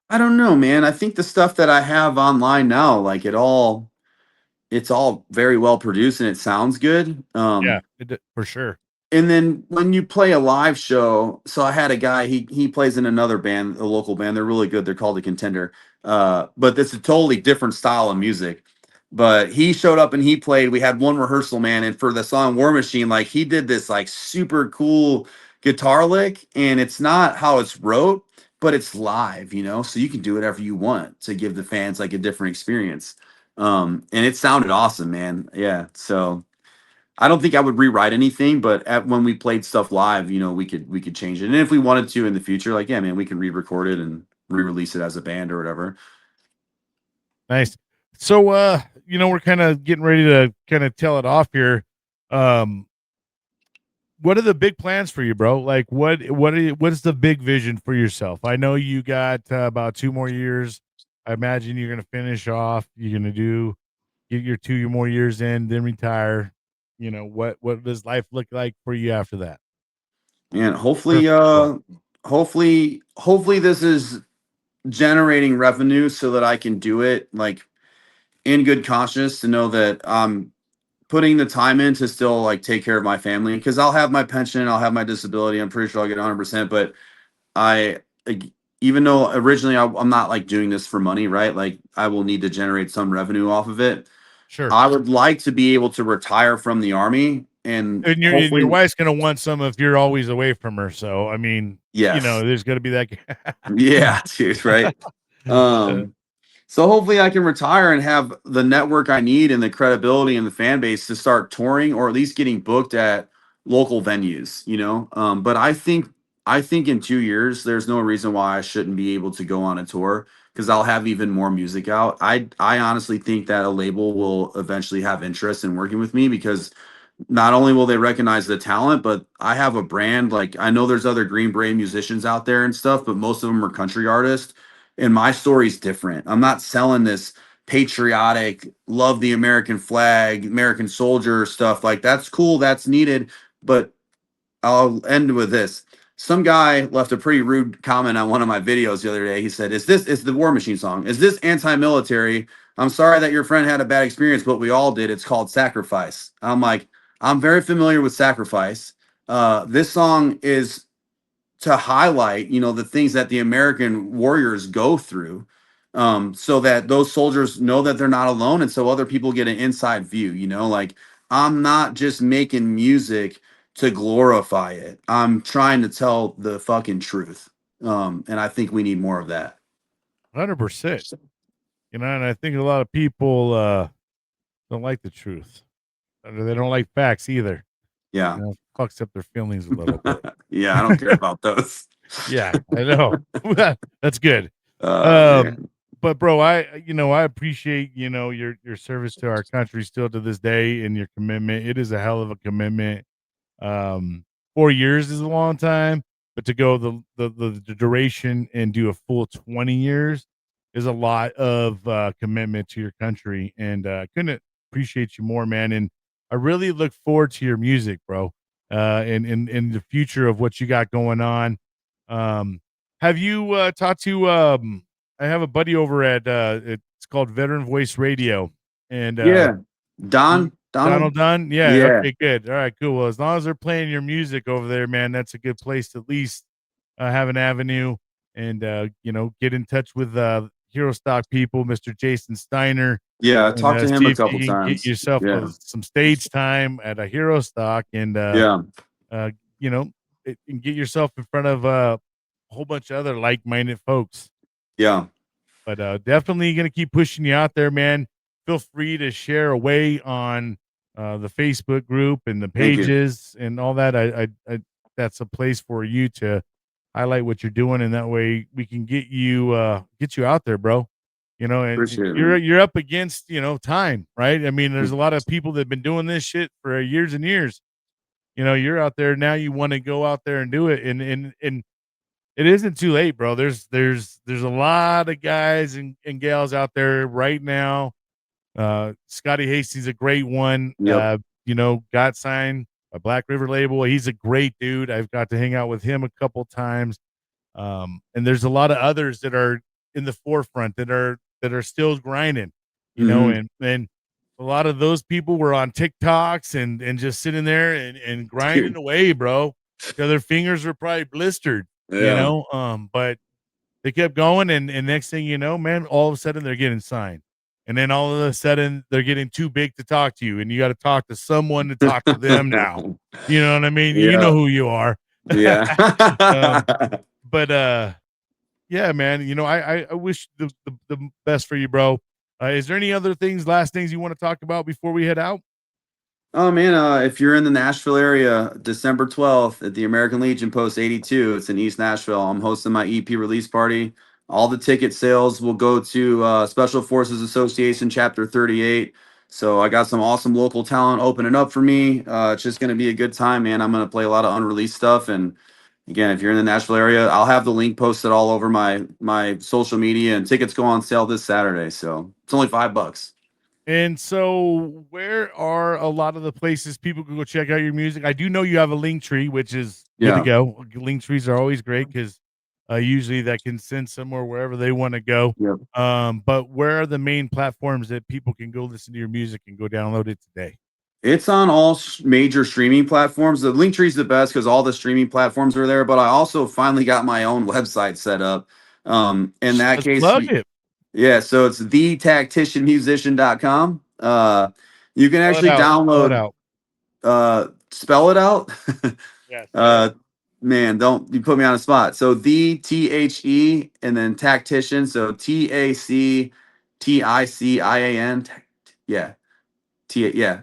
I don't know, man. I think the stuff that I have online now, like, it's all very well produced and it sounds good. Yeah, for sure. And then when you play a live show, so I had a guy, he plays in another band, a local band. They're really good. They're called The Contender. But it's a totally different style of music. But he showed up and he played. We had one rehearsal, man, and for the song War Machine, like, he did this like super cool guitar lick, and it's not how it's wrote, but it's live, you know, so you can do whatever you want to give the fans like a different experience. And it sounded awesome, man. Yeah. So I don't think I would rewrite anything, but when we played stuff live, you know, we could change it. And if we wanted to in the future, like, yeah, man, we can re-record it and re-release it as a band or whatever. Nice. So, you know, we're kind of getting ready to kind of tell it off here. Um, what are the big plans for you, bro? Like, what's the big vision for yourself? I know you got about 2 more years. I imagine you're gonna finish off. You're gonna get your 2 more years in, then retire. You know, what does life look like for you after that? And hopefully, Perfect storm. hopefully this is generating revenue so that I can do it like in good conscience, to know that I'm putting the time in to still like take care of my family, because I'll have my pension, I'll have my disability. I'm pretty sure I'll get 100%, but I, like, even though originally I'm not like doing this for money, right? Like, I will need to generate some revenue off of it. Sure. I would like to be able to retire from the army and And your hopefully, wife's gonna want some if you're always away from her. So I mean, you know, yes. there's gonna be that. Yeah, dude, right. Uh, Um, so hopefully I can retire and have the network I need and the credibility and the fan base to start touring, or at least getting booked at local venues, you know. But I think in 2 years there's no reason why I shouldn't be able to go on a tour, because I'll have even more music out. I honestly think that a label will eventually have interest in working with me, because not only will they recognize the talent, but I have a brand. Like, I know there's other Green Beret musicians out there and stuff, but most of them are country artists. And my story's different. I'm not selling this patriotic, love the American flag, American soldier stuff. Like, that's cool, that's needed. But I'll end with this. Some guy left a pretty rude comment on one of my videos the other day. He said, Is the War Machine song? Is this anti-military? I'm sorry that your friend had a bad experience, but we all did. It's called Sacrifice." I'm like, I'm very familiar with Sacrifice. This song is to highlight, you know, the things that the American warriors go through, so that those soldiers know that they're not alone, and so other people get an inside view. You know, like, I'm not just making music to glorify it. I'm trying to tell the fucking truth. And I think we need more of that. 100%. You know, and I think a lot of people don't like the truth. They don't like facts either. Yeah. You know, fucks up their feelings a little bit. Yeah, I don't care about those. Yeah, I know. That's good. Man. But bro, I appreciate, your service to our country still to this day, and your commitment. It is a hell of a commitment. 4 years is a long time, but to go the duration and do a full 20 years is a lot of commitment to your country, and couldn't appreciate you more, man. And I really look forward to your music, bro. And in the future of what you got going on. Um, Have you talked to I have a buddy over at it's called Veteran Voice Radio, and Yeah. Donald. Donald Dunn. Yeah, Yeah. okay, good. All right, cool. Well, as long as they're playing your music over there, man, that's a good place to at least have an avenue and get in touch with Hero Stock people, Mr. Jason Steiner, Yeah. I and talked to him see a if you couple can get times. yourself Yeah. some stage time at a Hero Stock and Yeah. uh, you know, and get yourself in front of a whole bunch of other like-minded folks. Yeah. But definitely going to keep pushing you out there, man. Feel free to share away on the Facebook group and the Thank you. pages and all that. I that's a place for you to highlight what you're doing, and that way we can get you out there, bro. And Appreciate it, you're man. you're up against time, right? I mean, there's a lot of people that have been doing this shit for years and years. You're out there now. You want to go out there and do it, and it isn't too late, bro. There's a lot of guys and gals out there right now. Scotty Hastie's a great one. Yep. Got signed by Black River label. He's a great dude. I've got to hang out with him a couple times. And there's a lot of others that are in the forefront that are still grinding, and a lot of those people were on TikToks and just sitting there and grinding away, bro. Their fingers were probably blistered, Yeah. but they kept going, and next thing you know, man, all of a sudden they're getting signed. And then all of a sudden they're getting too big to talk to you, and you got to talk to someone to talk to them now. You know what I mean? You know who you are. Yeah. But yeah, man, I wish the best for you, bro. Is there any other last things you want to talk about before we head out? Oh man, if you're in the Nashville area, December 12th at the American Legion Post 82, it's in East Nashville. I'm hosting my EP release party. All the ticket sales will go to Special Forces Association Chapter 38. So I got some awesome local talent opening up for me. It's just going to be a good time, man. I'm going to play a lot of unreleased stuff. And again, if you're in the Nashville area, I'll have the link posted all over my social media, and tickets go on sale this Saturday. So it's only $5. And so where are a lot of the places people can go check out your music? I do know you have a link tree, which is good to go. Link trees are always great because usually that can send somewhere wherever they want to go. Yep. But where are the main platforms that people can go listen to your music and go download it today? It's on all major streaming platforms. The link tree is the best because all the streaming platforms are there. But I also finally got my own website set up. In that Let's case, plug it. yeah. So it's thetacticianmusician.com. You can actually download. Spell it out. Yes. Man, don't you put me on a spot. So THE and then tactician. So TACTICIAN. Yeah.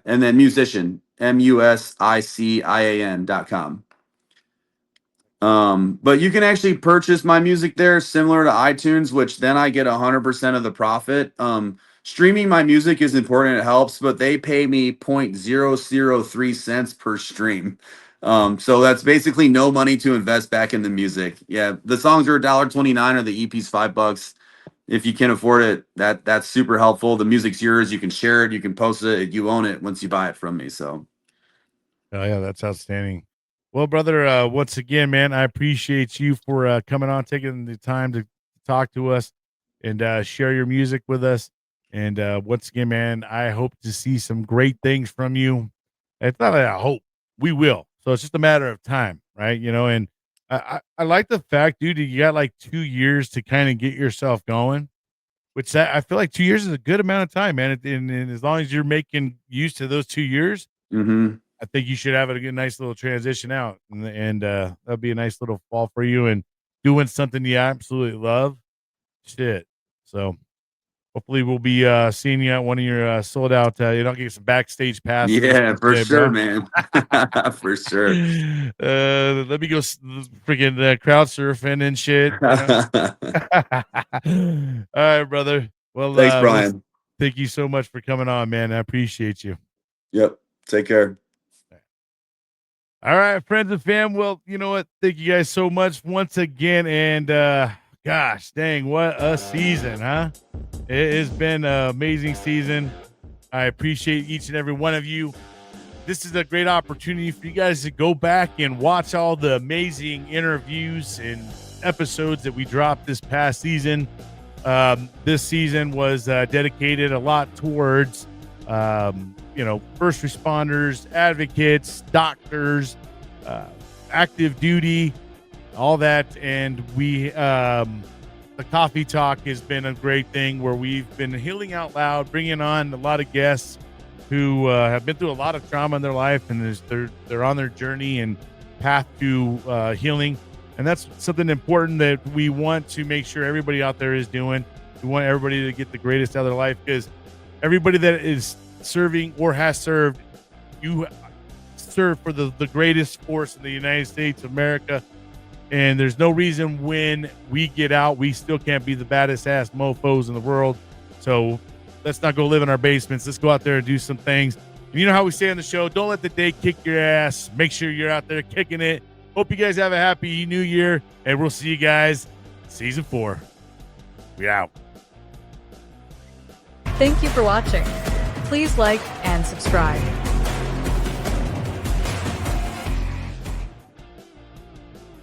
And then musician, MUSICIAN.com. But you can actually purchase my music there, similar to iTunes, which then I get 100% of the profit. Streaming my music is important; it helps, but they pay me 0.003 cents per stream. So that's basically no money to invest back in the music. Yeah, the songs are $1.29 or the EP's $5. If you can afford it, that's super helpful. The music's yours. You can share it. You can post it. You own it once you buy it from me. So, oh yeah, that's outstanding. Well, brother, once again, man, I appreciate you for coming on, taking the time to talk to us and share your music with us. And once again, man, I hope to see some great things from you. It's not that I hope, we will. So it's just a matter of time, right? And I like the fact, dude, you got like 2 years to kind of get yourself going, which I feel like 2 years is a good amount of time, man. And as long as you're making use to those 2 years, I think you should have a nice little transition out, and that'll be a nice little fall for you and doing something you absolutely love. Shit. So hopefully we'll be seeing you at one of your sold out. Get some backstage passes. yeah, for today, sure, bro. man. For sure. Let me go freaking crowd surfing and shit. All right, brother. Well, Thanks, Bryan. Thank you so much for coming on, man. I appreciate you. Yep. Take care. All right, friends and fam. Well, you know what? Thank you guys so much once again. And gosh, dang, what a season, huh? It has been an amazing season. I appreciate each and every one of you. This is a great opportunity for you guys to go back and watch all the amazing interviews and episodes that we dropped this past season. This season was dedicated a lot towards, first responders, advocates, doctors, active duty, all that. And the coffee talk has been a great thing where we've been healing out loud, bringing on a lot of guests who have been through a lot of trauma in their life, and they're on their journey and path to healing. And that's something important that we want to make sure everybody out there is doing. We want everybody to get the greatest out of their life, because everybody that is serving or has served, you serve for the greatest force in the United States of America. And there's no reason when we get out, we still can't be the baddest ass mofos in the world. So let's not go live in our basements. Let's go out there and do some things. And you know how we say on the show, don't let the day kick your ass. Make sure you're out there kicking it. Hope you guys have a happy new year, and we'll see you guys season 4. We out. Thank you for watching. Please like and subscribe.